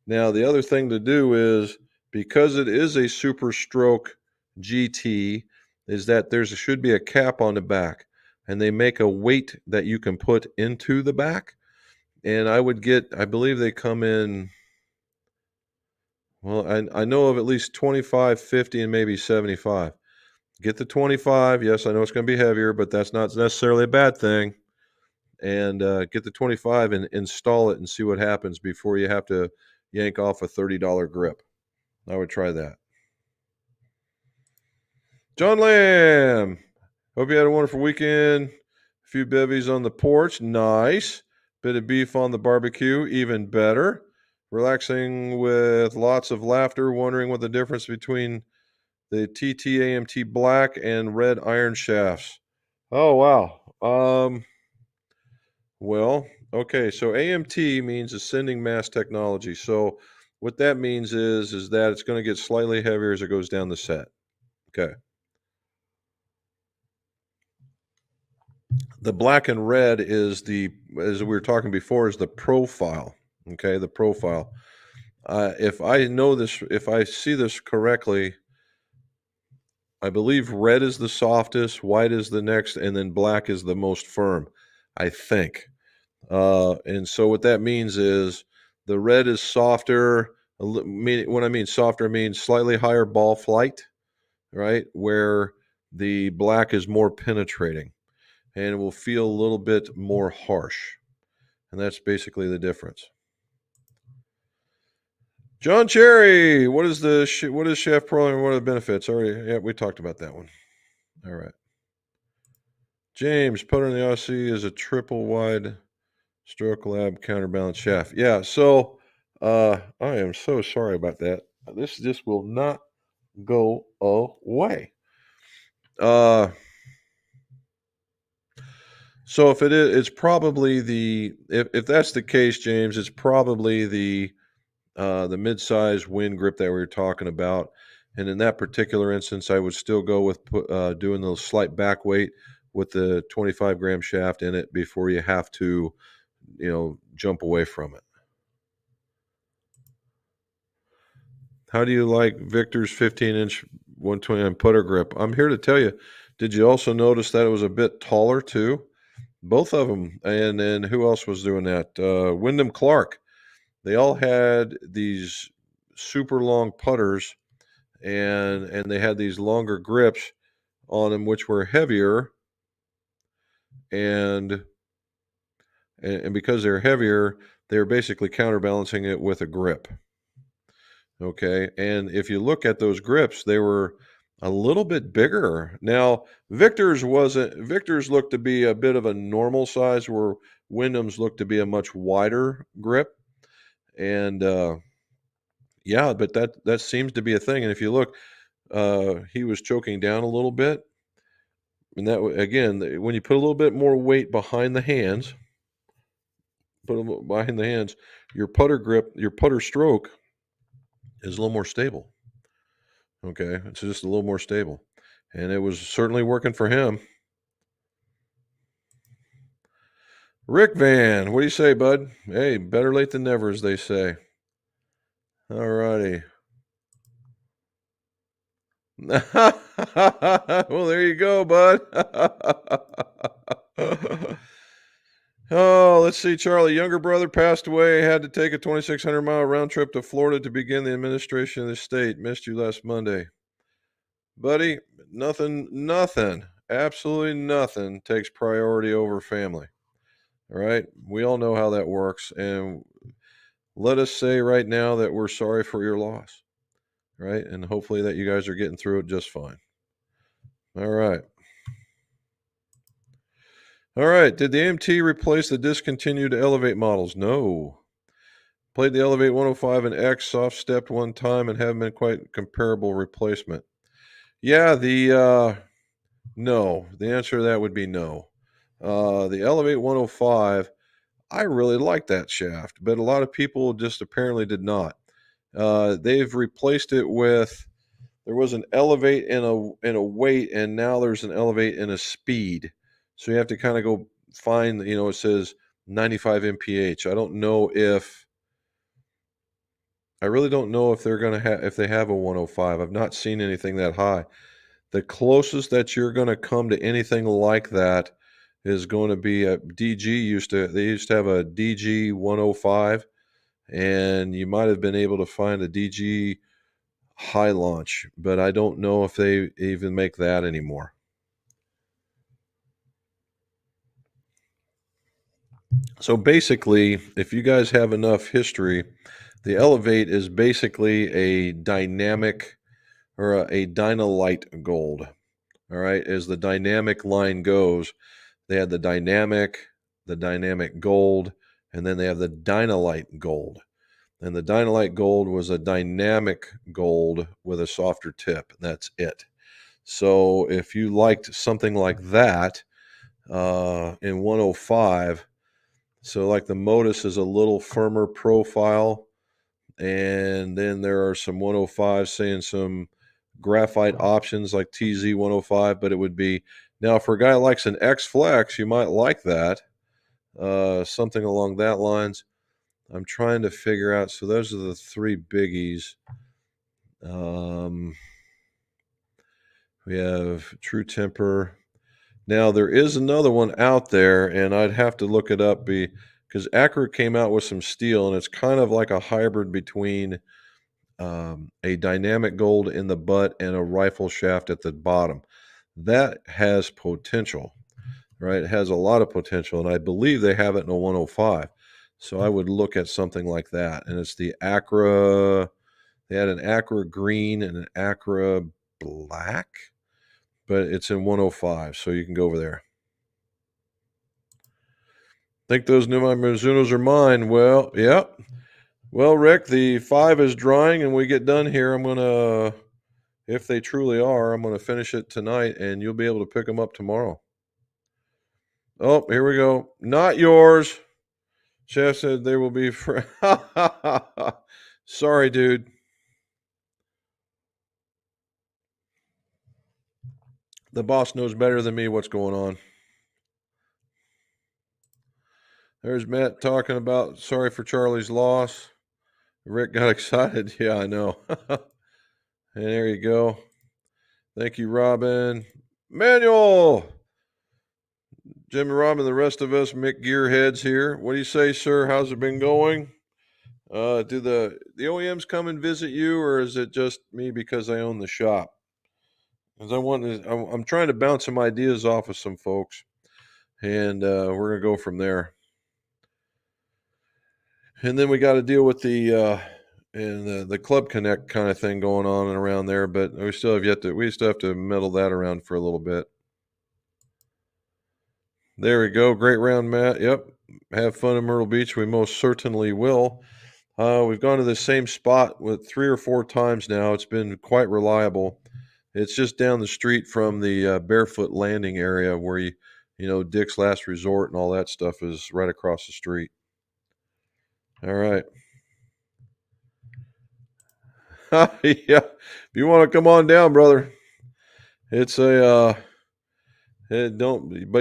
Now, the other thing to do is, because it is a Super Stroke GT, is that there should be a cap on the back, and they make a weight that you can put into the back. And I believe they come in, well, I know of at least 25, 50, and maybe 75. Get the 25. Yes, I know it's going to be heavier, but that's not necessarily a bad thing. And get the 25 and install it and see what happens before you have to yank off a $30 grip. I would try that. John Lamb, hope you had a wonderful weekend. A few bevies on the porch. Nice. Bit of beef on the barbecue. Even better. Relaxing with lots of laughter, wondering what the difference between the TT AMT black and red iron shafts. Oh, wow. Well, okay, so AMT means ascending mass technology. So what that means is that it's going to get slightly heavier as it goes down the set. Okay. The black and red is as we were talking before, is the profile. Okay, the profile. If I see this correctly, I believe red is the softest, white is the next, and then black is the most firm, I think. And so what that means is the red is softer. When I mean softer, I mean slightly higher ball flight, right? Where the black is more penetrating, and it will feel a little bit more harsh. And that's basically the difference. John Cherry, what is Shaft Pro and what are the benefits? Yeah, we talked about that one. All right. James, putter in the Odyssey is a triple wide Stroke Lab counterbalance shaft. Yeah, so I am so sorry about that. This just will not go away. So if it is, it's probably if that's the case, James, it's probably the mid-size Win grip that we were talking about. And in that particular instance, I would still go with doing the slight back weight with the 25-gram shaft in it before you have to, jump away from it. How do you like Victor's 15-inch 129 putter grip? I'm here to tell you, did you also notice that it was a bit taller too? Both of them. And then who else was doing that? Wyndham Clark. They all had these super long putters, and they had these longer grips on them, which were heavier. And because they're heavier, they're basically counterbalancing it with a grip. Okay. And if you look at those grips, they were a little bit bigger. Now, Victor's looked to be a bit of a normal size, where Wyndham's looked to be a much wider grip. And yeah, but that seems to be a thing. And if you look, he was choking down a little bit. And that again, when you put a little bit more weight behind the hands, your putter grip, your putter stroke is a little more stable. Okay, it's just a little more stable, and it was certainly working for him. Rick Van, what do you say, bud? Hey, better late than never, as they say. All righty. Well, there you go, bud. Oh, let's see, Charlie. Younger brother passed away. Had to take a 2,600-mile round trip to Florida to begin the administration of the state. Missed you last Monday. Buddy, nothing, absolutely nothing takes priority over family. All right? We all know how that works. And let us say right now that we're sorry for your loss. Right? And hopefully that you guys are getting through it just fine. All right. All right. Did the AMT replace the discontinued Elevate models? No. Played the Elevate 105 and X, soft stepped one time, and haven't been quite comparable replacement. Yeah, no. The answer to that would be no. The Elevate 105, I really like that shaft, but a lot of people just apparently did not. They've replaced it with, there was an Elevate in a weight, and now there's an Elevate in a speed. So you have to kind of go find, it says 95 mph. I really don't know if they're going to have, if they have a 105. I've not seen anything that high. The closest that you're going to come to anything like that is going to be a DG used to have a DG 105, and you might have been able to find a DG high launch, but I don't know if they even make that anymore. So basically, if you guys have enough history, the Elevate is basically a dynamic, or a Dynalite Gold. All right, as the dynamic line goes, they had the dynamic gold, and then they have the Dynalite gold. And the Dynalite gold was a dynamic gold with a softer tip. That's it. So if you liked something like that in 105, so like the Modus is a little firmer profile, and then there are some 105 saying some graphite options like TZ 105, but it would be, now for a guy who likes an X Flex, you might like that, something along that lines. I'm trying to figure out, so those are the three biggies. We have True Temper. Now there is another one out there, and I'd have to look it up because Acura came out with some steel, and it's kind of like a hybrid between a dynamic gold in the butt and a rifle shaft at the bottom. That has potential, right? It has a lot of potential, and I believe they have it in a 105. So I would look at something like that. And it's the Acura. They had an Acura green and an Acura black, but it's in 105, so you can go over there. Think those new Mizunos are mine. Well, yeah. Well, Rick, the 5 is drying, and we get done here. I'm going to, if they truly are, I'm going to finish it tonight, and you'll be able to pick them up tomorrow. Oh, here we go. Not yours. Chef said they will be for. Sorry, dude. The boss knows better than me what's going on. There's Matt talking about sorry for Charlie's loss. Rick got excited. Yeah, I know. And there you go. Thank you, Robin. Manuel. Jimmy, Robin, the rest of us Mick Gearheads here. What do you say, sir? How's it been going? Do the OEMs come and visit you, or is it just me because I own the shop? Because I'm trying to bounce some ideas off of some folks, and we're gonna go from there. And then we got to deal with the Club Connect kind of thing going on and around there, but we still have to meddle that around for a little bit. There we go. Great round, Matt. Yep. Have fun in Myrtle Beach. We most certainly will. We've gone to the same spot with 3 or 4 times now. It's been quite reliable. It's just down the street from the Barefoot Landing area where Dick's Last Resort and all that stuff is right across the street. All right. Yeah. If you want to come on down, brother, it's but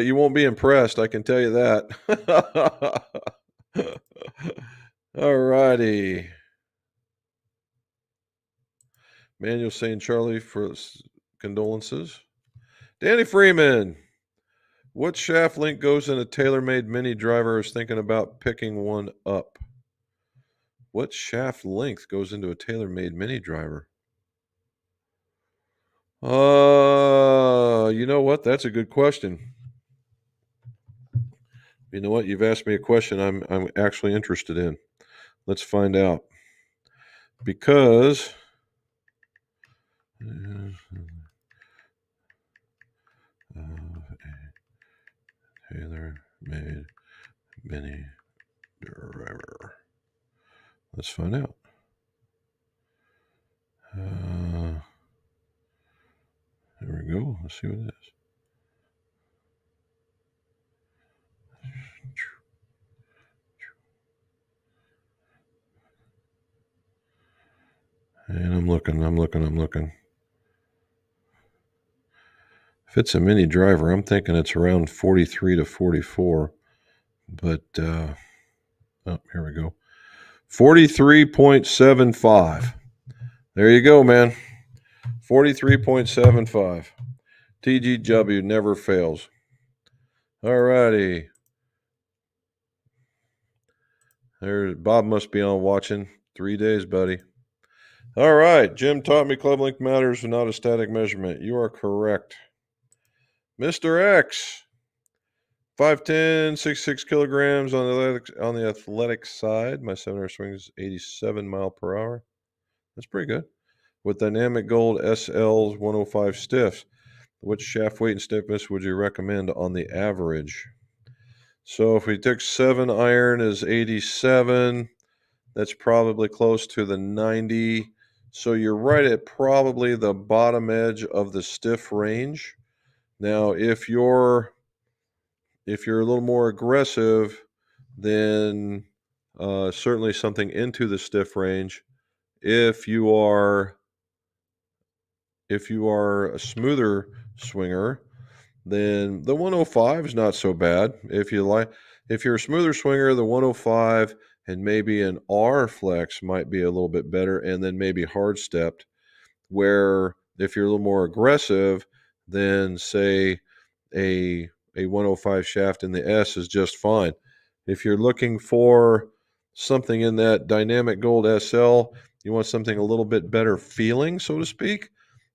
you won't be impressed. I can tell you that. All righty. Manuel saying Charlie for condolences. Danny Freeman. What shaft link goes in a TaylorMade Mini driver? I was thinking about picking one up. What shaft length goes into a TaylorMade Mini driver? You know what? That's a good question. You know what? You've asked me a question I'm actually interested in. Let's find out. Because TaylorMade Mini driver. Let's find out. There we go. Let's see what it is. And I'm looking. If it's a mini driver, I'm thinking it's around 43 to 44. But, here we go. 43.75. There you go, man. 43.75. TGW never fails. All righty. Bob must be on watching. 3 days, buddy. All right. Jim taught me club length matters, not a static measurement. You are correct. Mr. X. 5'10", 66 kilograms on the athletic side. My 7-hour swing is 87 mile per hour. That's pretty good. With Dynamic Gold SL's 105 stiffs. Which shaft weight and stiffness would you recommend on the average? So if we took 7 iron is 87, that's probably close to the 90. So you're right at probably the bottom edge of the stiff range. Now, if you're a little more aggressive, then certainly something into the stiff range. If you are a smoother swinger, then the 105 is not so bad. If you're a smoother swinger, the 105 and maybe an R flex might be a little bit better, and then maybe hard stepped. Where if you're a little more aggressive, then say a 105 shaft in the S is just fine. If you're looking for something in that Dynamic Gold SL, you want something a little bit better feeling, so to speak,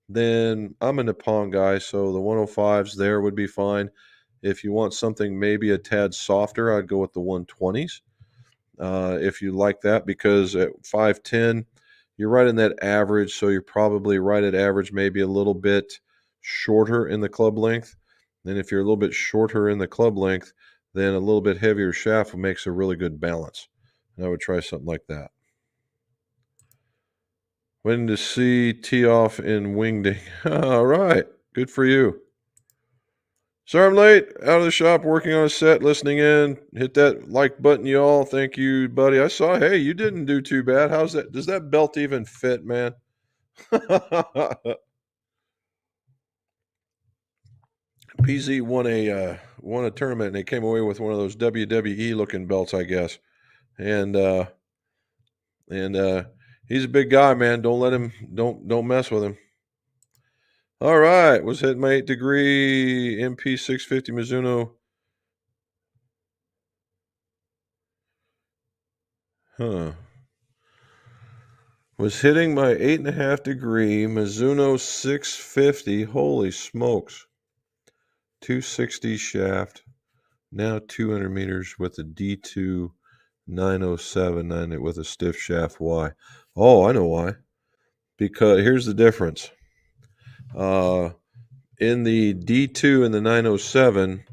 then I'm a Nippon guy, so the 105s there would be fine. If you want something maybe a tad softer, I'd go with the 120s. If you like that, because at 5'10", you're right in that average, so you're probably right at average, maybe a little bit shorter in the club length. Then if you're a little bit shorter in the club length, then a little bit heavier shaft makes a really good balance. And I would try something like that. When to see tee off in Wingding. All right. Good for you. Sorry I'm late. Out of the shop, working on a set, listening in. Hit that like button, y'all. Thank you, buddy. I saw, hey, you didn't do too bad. How's that? Does that belt even fit, man? PZ won a tournament, and they came away with one of those WWE looking belts, I guess. And he's a big guy, man. Don't mess with him. All right, was hitting my 8-degree MP 650 Mizuno. Was hitting my 8.5-degree Mizuno 650. Holy smokes. 260 shaft. Now 200 meters with a D2 907 with a stiff shaft. Why? Oh, I know why. Because here's the difference. In the D2 and the 907,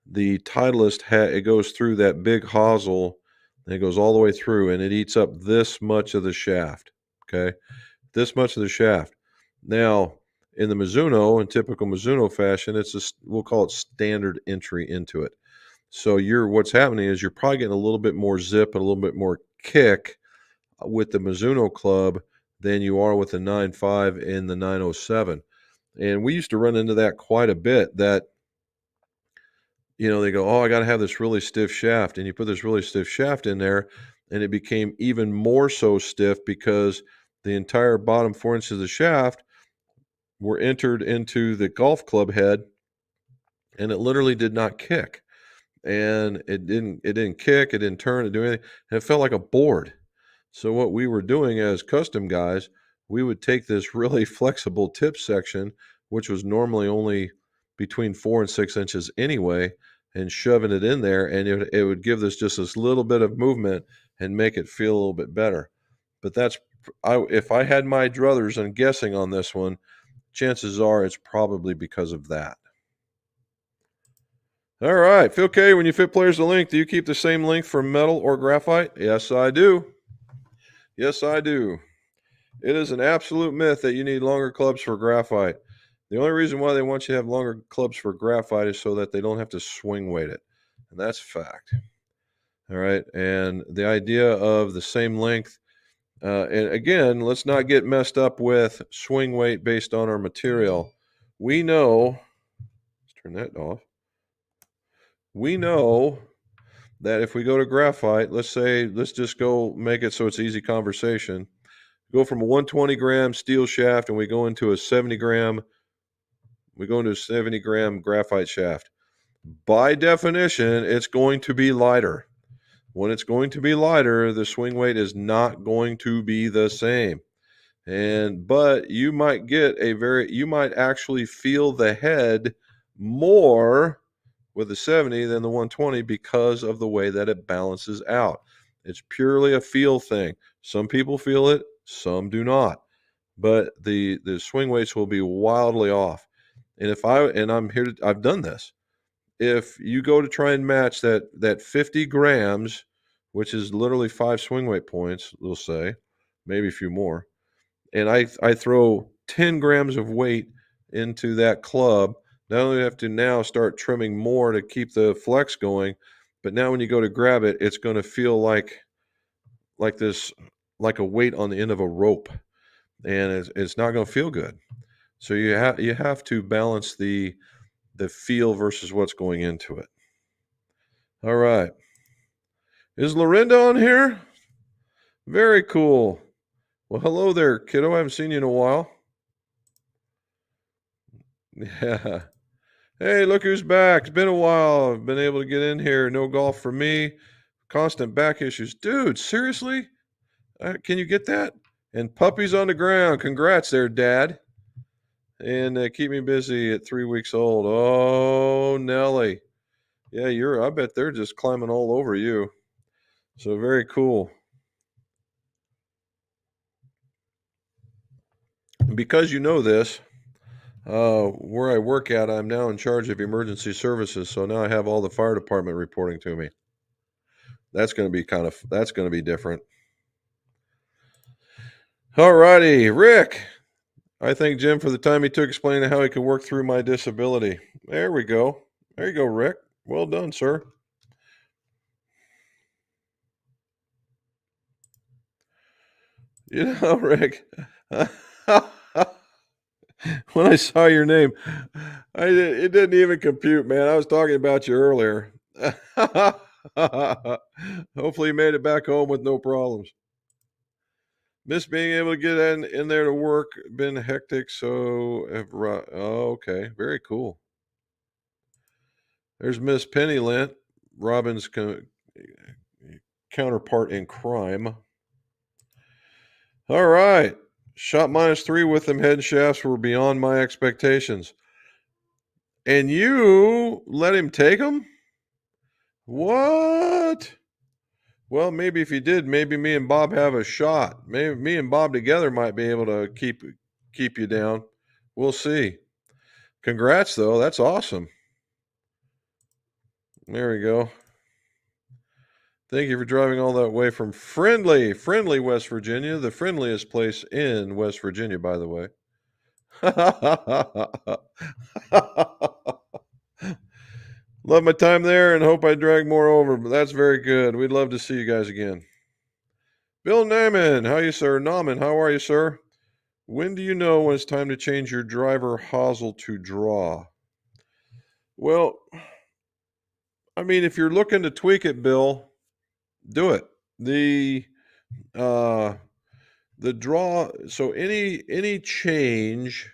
the Titleist it goes through that big hosel, and it goes all the way through, and it eats up this much of the shaft. Okay, this much of the shaft. Now, in the Mizuno, in typical Mizuno fashion, we'll call it standard entry into it. So what's happening is you're probably getting a little bit more zip and a little bit more kick with the Mizuno club than you are with the 9.5 and the 907. And we used to run into that quite a bit, that they go, oh, I got to have this really stiff shaft. And you put this really stiff shaft in there, and it became even more so stiff because the entire bottom 4 inches of the shaft were entered into the golf club head, and it literally did not kick. And it didn't kick, it didn't turn, it didn't do anything. And it felt like a board. So what we were doing as custom guys, we would take this really flexible tip section, which was normally only between 4 and 6 inches anyway, and shoving it in there, and it would give just this little bit of movement and make it feel a little bit better. But if I had my druthers and guessing on this one, chances are it's probably because of that. All right, Phil K, when you fit players to length, do you keep the same length for metal or graphite? Yes, I do. Yes, I do. It is an absolute myth that you need longer clubs for graphite. The only reason why they want you to have longer clubs for graphite is so that they don't have to swing weight it. And that's fact. All right. And the idea of the same length, and again, let's not get messed up with swing weight based on our material. We know, let's turn that off. We know that if we go to graphite, let's just go make it so it's easy conversation. Go from a 120 gram steel shaft and we go into a 70 gram graphite shaft. By definition, it's going to be lighter. When it's going to be lighter, the swing weight is not going to be the same. But you might actually feel the head more with the 70 than the 120 because of the way that it balances out. It's purely a feel thing. Some people feel it, some do not. But the swing weights will be wildly off. And I've done this. If you go to try and match that 50 grams, which is literally 5 swing weight points, we'll say, maybe a few more, and I throw 10 grams of weight into that club, not only do I have to now start trimming more to keep the flex going, but now when you go to grab it, it's going to feel like a weight on the end of a rope, and it's not going to feel good. So you have to balance the feel versus what's going into it. All right. Is Lorinda on here? Very cool. Well, hello there, kiddo. I haven't seen you in a while. Yeah. Hey, look who's back. It's been a while. I've been able to get in here. No golf for me. Constant back issues. Dude, seriously? Can you get that? And puppies on the ground. Congrats there, Dad. And keep me busy at 3 weeks old. Oh, Nelly. Yeah, I bet they're just climbing all over you. So very cool. Because you know this, where I work at, I'm now in charge of emergency services. So now I have all the fire department reporting to me. That's going to be different. All righty, Rick. I thank Jim for the time he took explaining how he could work through my disability. There we go. There you go, Rick. Well done, sir. You know, Rick, when I saw your name, it didn't even compute, man. I was talking about you earlier. Hopefully you made it back home with no problems. Miss being able to get in there to work. Been hectic, so okay, very cool. There's Miss Penny Lint, Robin's counterpart in crime. All right. Shot -3 with them head shafts were beyond my expectations. And you let him take them? What? Well, maybe if you did, maybe me and Bob have a shot. Maybe me and Bob together might be able to keep you down. We'll see. Congrats, though. That's awesome. There we go. Thank you for driving all that way from friendly West Virginia, the friendliest place in West Virginia, by the way. Love my time there and hope I drag more over, but that's very good. We'd love to see you guys again. Bill Naaman, how are you, sir? Naaman, how are you, sir? When do you know when it's time to change your driver hosel to draw? Well, I mean, if you're looking to tweak it, Bill, do it. The draw, so any change,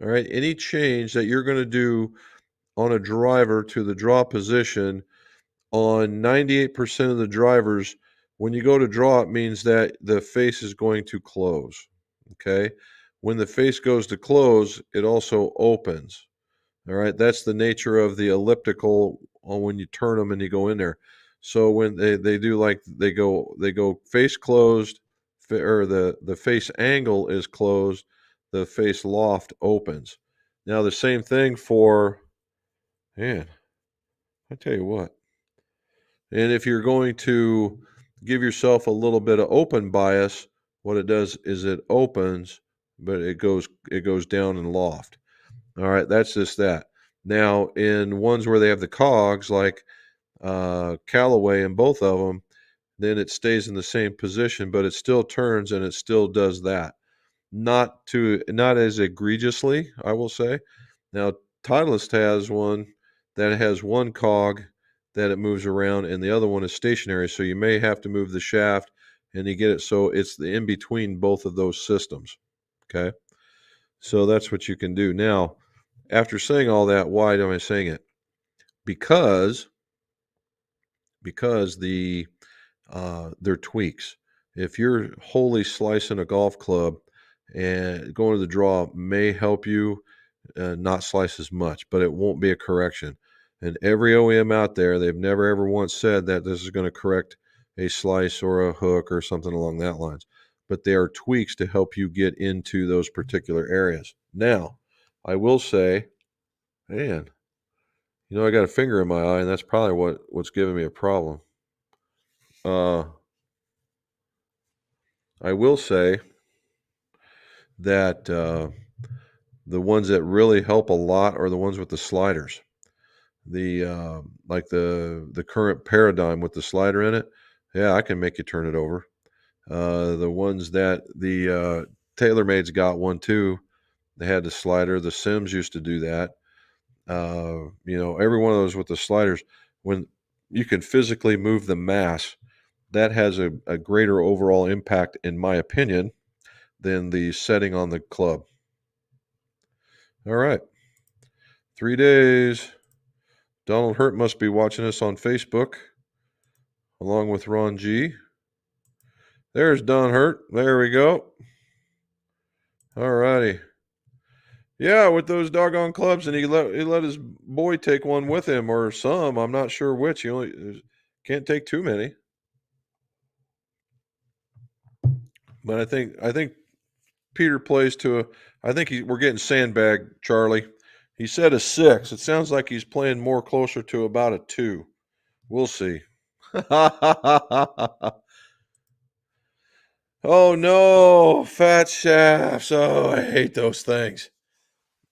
all right, any change that you're going to do on a driver to the draw position on 98% of the drivers, when you go to draw, it means that the face is going to close. Okay. When the face goes to close, it also opens. All right. That's the nature of the elliptical when you turn them and you go in there. So when they do, like, they go face closed, or the face angle is closed, the face loft opens. Now the same thing for, man, I tell you what. And if you're going to give yourself a little bit of open bias, what it does is it opens, but it goes down in loft. All right, that's just that. Now, in ones where they have the cogs, like Callaway and both of them, then it stays in the same position, but it still turns and it still does that. Not as egregiously, I will say. Now, Titleist has one that has one cog that it moves around, and the other one is stationary. So you may have to move the shaft, and you get it so it's the in between both of those systems. Okay, so that's what you can do. Now, after saying all that, why am I saying it? Because they're tweaks. If you're wholly slicing a golf club, and going to the draw may help you not slice as much, but it won't be a correction. And every OEM out there, they've never ever once said that this is going to correct a slice or a hook or something along that lines. But they are tweaks to help you get into those particular areas. Now, I will say, man, I got a finger in my eye, and that's probably what's giving me a problem. I will say that the ones that really help a lot are the ones with the sliders. Like the current paradigm with the slider in it, yeah, I can make you turn it over. The ones that the TaylorMade's got one too. They had the slider. The Sims used to do that. Every one of those with the sliders, when you can physically move the mass, that has a greater overall impact, in my opinion, than the setting on the club. All right. 3 days. Donald Hurt must be watching us on Facebook, along with Ron G. There's Don Hurt. There we go. All righty. Yeah, with those doggone clubs, and he let his boy take one with him, or some. I'm not sure which. He only can't take too many. But I think Peter plays to a. I think we're getting sandbagged, Charlie. He said a 6. It sounds like he's playing more closer to about a 2. We'll see. Oh no, fat shafts. Oh, I hate those things.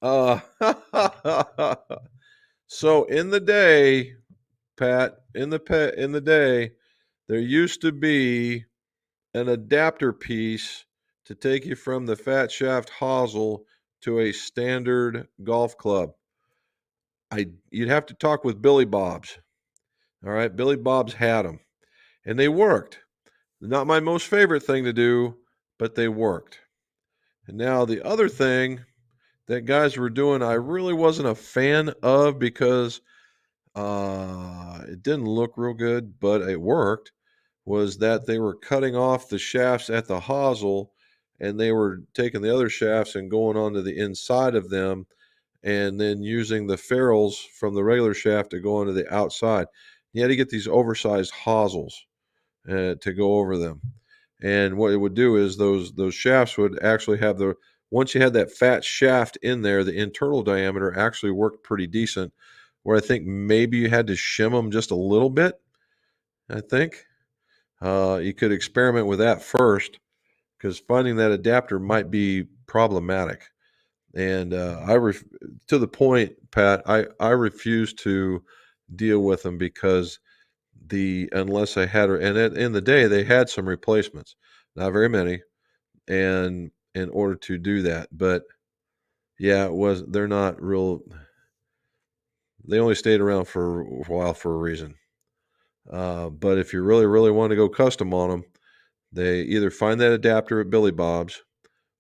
So in the day, Pat, in the day, there used to be an adapter piece to take you from the fat shaft hosel to a standard golf club. You'd have to talk with Billy Bob's. All right, Billy Bob's had them, and they worked. Not my most favorite thing to do, but they worked. And now the other thing that guys were doing, I really wasn't a fan of, because it didn't look real good, but it worked, was that they were cutting off the shafts at the hosel, and they were taking the other shafts and going onto the inside of them, and then using the ferrules from the regular shaft to go onto the outside. You had to get these oversized hosels. to go over them. And what it would do is those shafts would actually have once you had that fat shaft in there, the internal diameter actually worked pretty decent. Where I think maybe you had to shim them just a little bit. I think you could experiment with that first, because finding that adapter might be problematic. And to the point, Pat, I refuse to deal with them because unless I had, and in the day they had some replacements, not very many, and in order to do that, but yeah, they're not real. They only stayed around for a while for a reason. But if you really, really want to go custom on them, they either find that adapter at Billy Bob's,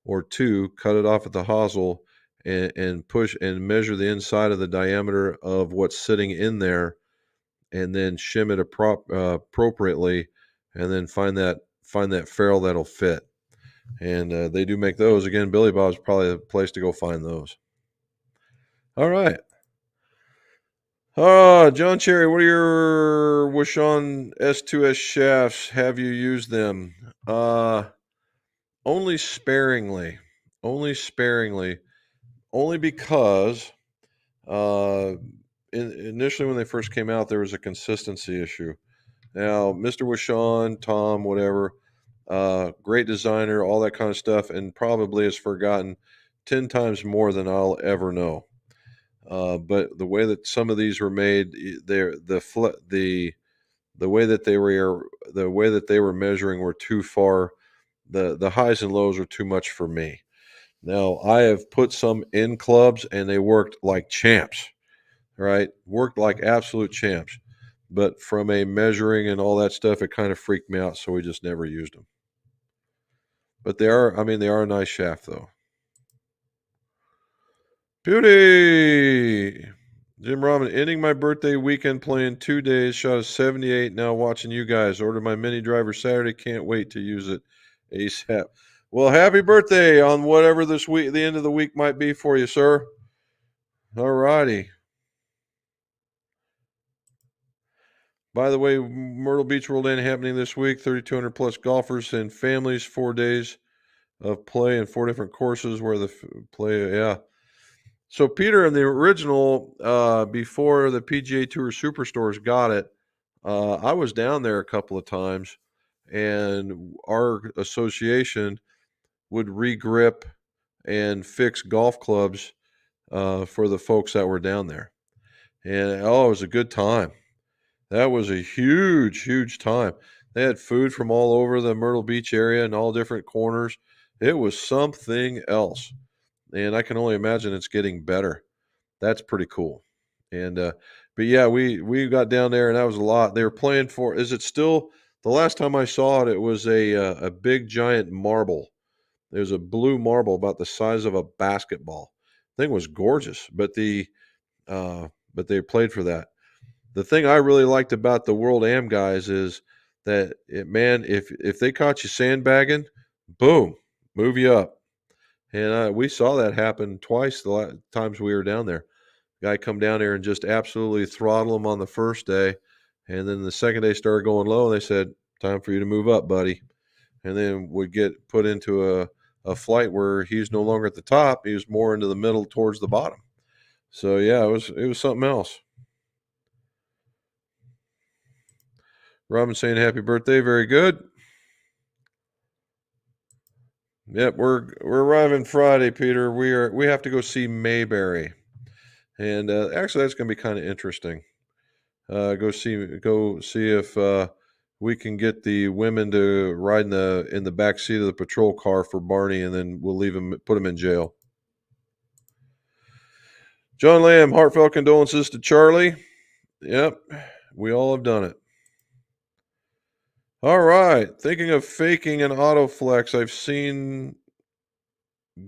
or two, cut it off at the hosel and push and measure the inside of the diameter of what's sitting in there, and then shim it appropriately, and then find that ferrule that'll fit. And they do make those. Again, Billy Bob's probably the place to go find those. All right. John Cherry, what are your Wishon S2S shafts? Have you used them? Only sparingly. Only because initially when they first came out, there was a consistency issue. Now, Mr. Wishon, Tom, whatever, great designer, all that kind of stuff, and probably has forgotten 10 times more than I'll ever know. But the way that some of these were made, the way that they were measuring were too far. The highs and lows are too much for me. Now, I have put some in clubs and they worked like champs, right? Worked like absolute champs. But from a measuring and all that stuff, it kind of freaked me out, so we just never used them. But they are a nice shaft, though. Beauty! Jim Robin, ending my birthday weekend playing 2 days, shot a 78, now watching you guys. Ordered my mini driver Saturday, can't wait to use it ASAP. Well, happy birthday on whatever this week, the end of the week might be for you, sir. All righty. By the way, Myrtle Beach World End happening this week. 3,200 plus golfers and families, 4 days of play and 4 different courses where the play. Yeah. So Peter, in the original, before the PGA Tour Superstores got it, I was down there a couple of times, and our association would regrip and fix golf clubs for the folks that were down there. And it was a good time. That was a huge, huge time. They had food from all over the Myrtle Beach area and all different corners. It was something else. And I can only imagine it's getting better. That's pretty cool. And but yeah, we got down there and that was a lot. They were playing for. Is it still? The last time I saw it, it was a big giant marble. There's a blue marble about the size of a basketball. Thing was gorgeous, but they played for that. The thing I really liked about the World Am guys is that if they caught you sandbagging, boom, move you up. And we saw that happen twice the times we were down there. Guy come down there and just absolutely throttle him on the first day, and then the second day started going low, and they said, "Time for you to move up, buddy." And then would get put into a flight where he's no longer at the top; he was more into the middle towards the bottom. So yeah, it was something else. Robin saying happy birthday, very good. Yep, we're arriving Friday, Peter. We have to go see Mayberry, and actually that's going to be kind of interesting. Go see if we can get the women to ride in the back seat of the patrol car for Barney, and then we'll put him in jail. John Lamb, heartfelt condolences to Charlie. Yep, we all have done it. All right, thinking of faking an auto flex. I've seen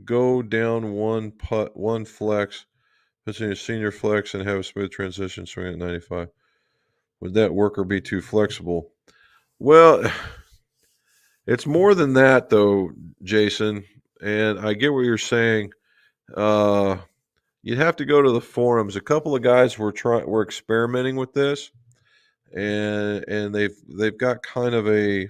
go down one flex, pitching a senior flex and have a smooth transition swing at 95. Would that work or be too flexible? Well, it's more than that, though, Jason. And I get what you're saying. You'd have to go to the forums. A couple of guys were experimenting with this, and they've got kind of a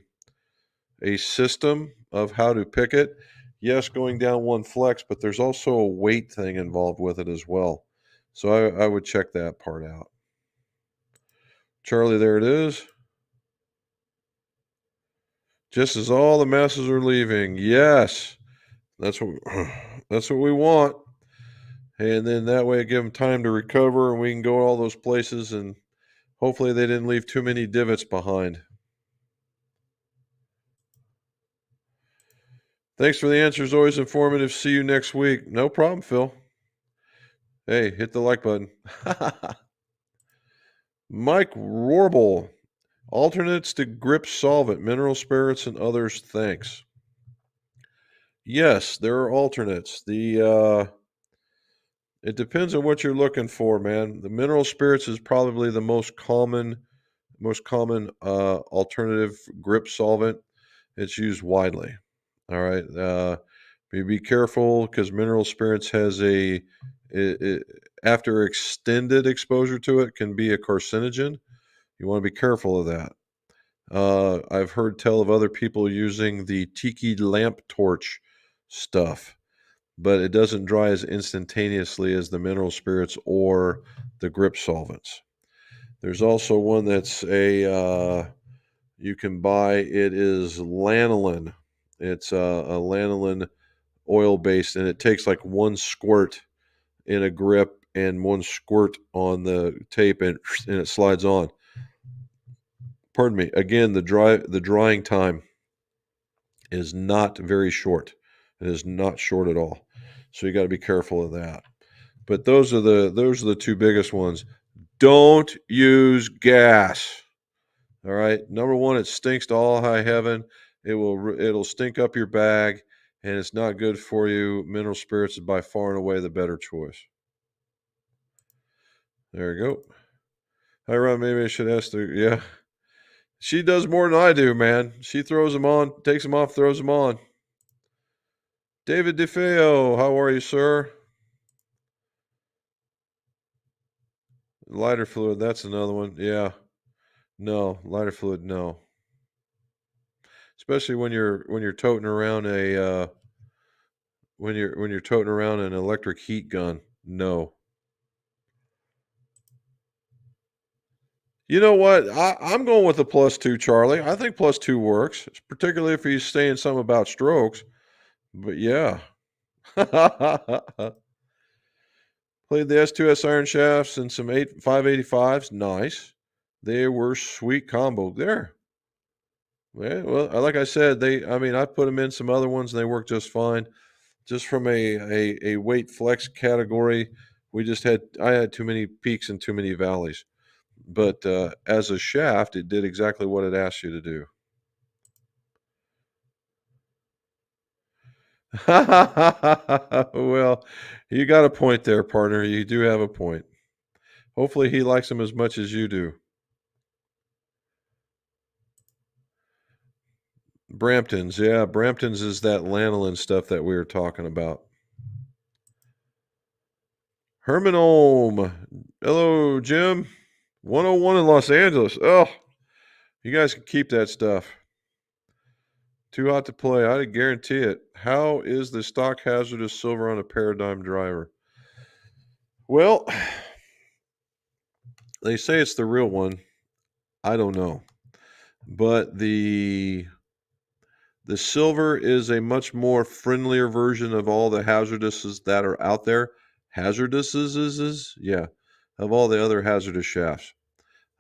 system of how to pick it. Yes, going down one flex, but there's also a weight thing involved with it as well. So I would check that part out. Charlie, there it is. Just as all the masses are leaving. Yes. That's what that's what we want. And then that way give them time to recover and we can go all those places, and hopefully they didn't leave too many divots behind. Thanks for the answers. Always informative. See you next week. No problem, Phil. Hey, hit the like button. Mike Rorbel. Alternates to grip solvent, mineral spirits, and others. Thanks. Yes, there are alternates. It depends on what you're looking for, man. The mineral spirits is probably the most common alternative grip solvent. It's used widely. All right. Be careful because mineral spirits has after extended exposure to it can be a carcinogen. You want to be careful of that. I've heard tell of other people using the tiki lamp torch stuff, but it doesn't dry as instantaneously as the mineral spirits or the grip solvents. There's also one that's you can buy. It is lanolin. It's a lanolin oil based, and it takes like one squirt in a grip and one squirt on the tape, and it slides on. Pardon me. Again, the drying time is not very short. It is not short at all. So you got to be careful of that. But those are the two biggest ones. Don't use gas. All right. Number one, it stinks to all high heaven. It'll stink up your bag, and it's not good for you. Mineral spirits is by far and away the better choice. There you go. Hi, Ron. Maybe I should ask her. Yeah. She does more than I do, man. She throws them on, takes them off, throws them on. David DeFeo, how are you, sir? Lighter fluid, that's another one. Yeah. No, lighter fluid, no. Especially when you're toting around when you're toting around an electric heat gun. No. You know what? I'm going with the +2, Charlie. I think +2 works, particularly if he's saying something about strokes. But yeah. Played the S2S iron shafts and some 585s. Nice. They were sweet combo there. Yeah, well, like I said, I put them in some other ones and they work just fine. Just from a weight flex category, I had too many peaks and too many valleys. But as a shaft, it did exactly what it asked you to do. Well, you got a point there, partner. You do have a point. Hopefully he likes them as much as you do. Bramptons, yeah. Bramptons is that lanolin stuff that we were talking about. Herman Ohm. Hello, Jim. 101 in Los Angeles. Oh, you guys can keep that stuff. Too hot to play. I guarantee it. How is the stock hazardous silver on a Paradigm driver? Well, they say it's the real one. I don't know. But the silver is a much more friendlier version of all the hazardouses that are out there. Hazardouses, yeah, of all the other hazardous shafts.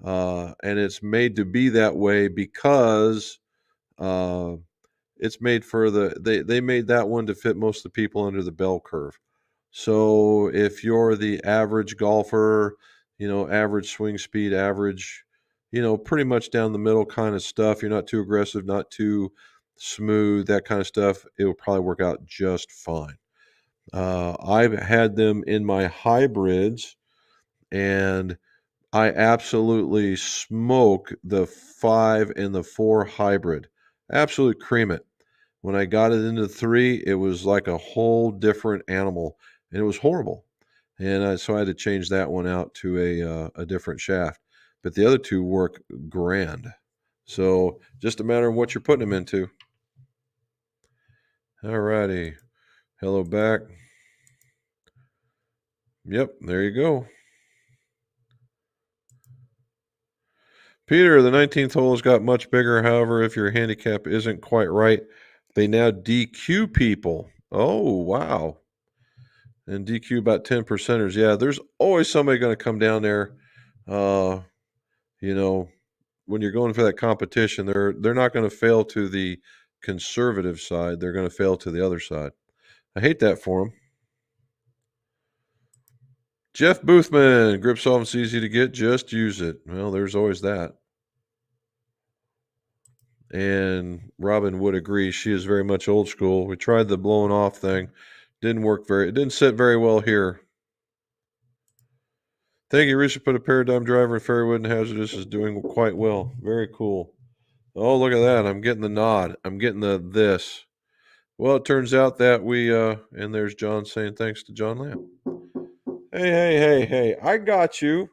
And it's made to be that way because it's made for they made that one to fit most of the people under the bell curve. So if you're the average golfer, average swing speed, average, pretty much down the middle kind of stuff, you're not too aggressive, not too smooth, that kind of stuff, it will probably work out just fine. I've had them in my hybrids, and I absolutely smoke the 5 and the 4 hybrid. Absolutely cream it. When I got it into 3, it was like a whole different animal, and it was horrible. And so I had to change that one out to a different shaft. but the other two work grand. So just a matter of what you're putting them into. All righty. Hello back. Yep, there you go. Peter, the 19th hole has got much bigger. However, if your handicap isn't quite right, they now DQ people. Oh, wow. And DQ about 10 percenters. Yeah, there's always somebody going to come down there. You know, when you're going for that competition, they're not going to fail to the conservative side. They're going to fail to the other side. I hate that for them. Jeff Boothman, grip solvent's easy to get. Just use it. Well, there's always that. And Robin would agree. She is very much old school. We tried the blowing off thing. It didn't sit very well here. Thank you. Richard put a paradigm driver in Fairywood and Hazardous is doing quite well. Very cool. Oh, look at that. I'm getting the nod. I'm getting the this. Well, it turns out that we, and there's John saying thanks to John Lamb. Hey. I got you.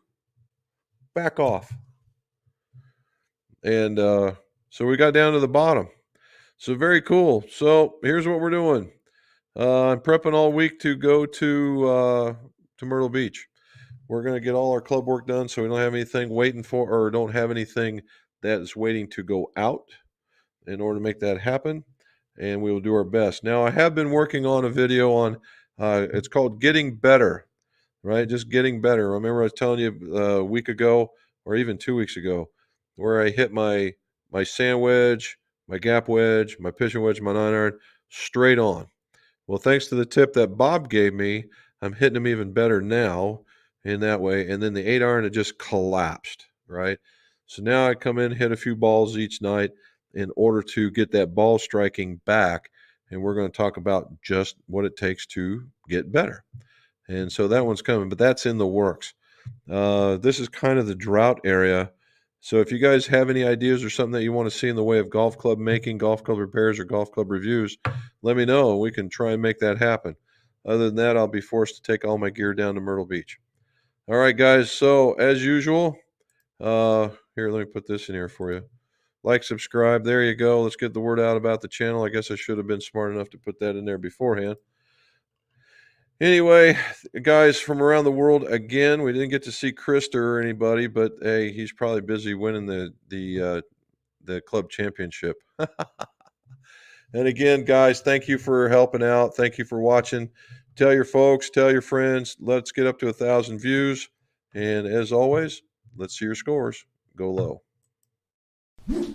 Back off. And so we got down to the bottom. So very cool. So here's what we're doing. I'm prepping all week to go to Myrtle Beach. We're going to get all our club work done so we don't have anything waiting for, or don't have anything that is waiting to go out in order to make that happen. And we will do our best. Now, I have been working on a video on, it's called Getting Better, right? Just getting better. Remember I was telling you a week ago, or even 2 weeks ago, where I hit my sand wedge, my gap wedge, my pitching wedge, my 9-iron straight on. Well, thanks to the tip that Bob gave me, I'm hitting them even better now in that way. And then the 8-iron, it just collapsed, right? So now I come in, hit a few balls each night in order to get that ball striking back. And we're going to talk about just what it takes to get better. And so that one's coming, but that's in the works. This is kind of the drought area. So if you guys have any ideas or something that you want to see in the way of golf club making, golf club repairs, or golf club reviews, let me know. We can try and make that happen. Other than that, I'll be forced to take all my gear down to Myrtle Beach. All right, guys. So as usual, here, let me put this in here for you. Like, subscribe. There you go. Let's get the word out about the channel. I guess I should have been smart enough to put that in there beforehand. Anyway, guys from around the world, again, we didn't get to see Krista or anybody, but hey, he's probably busy winning the club championship. And again, guys, thank you for helping out. Thank you for watching. Tell your folks, tell your friends. Let's get up to 1,000 views. And as always, let's see your scores. Go low.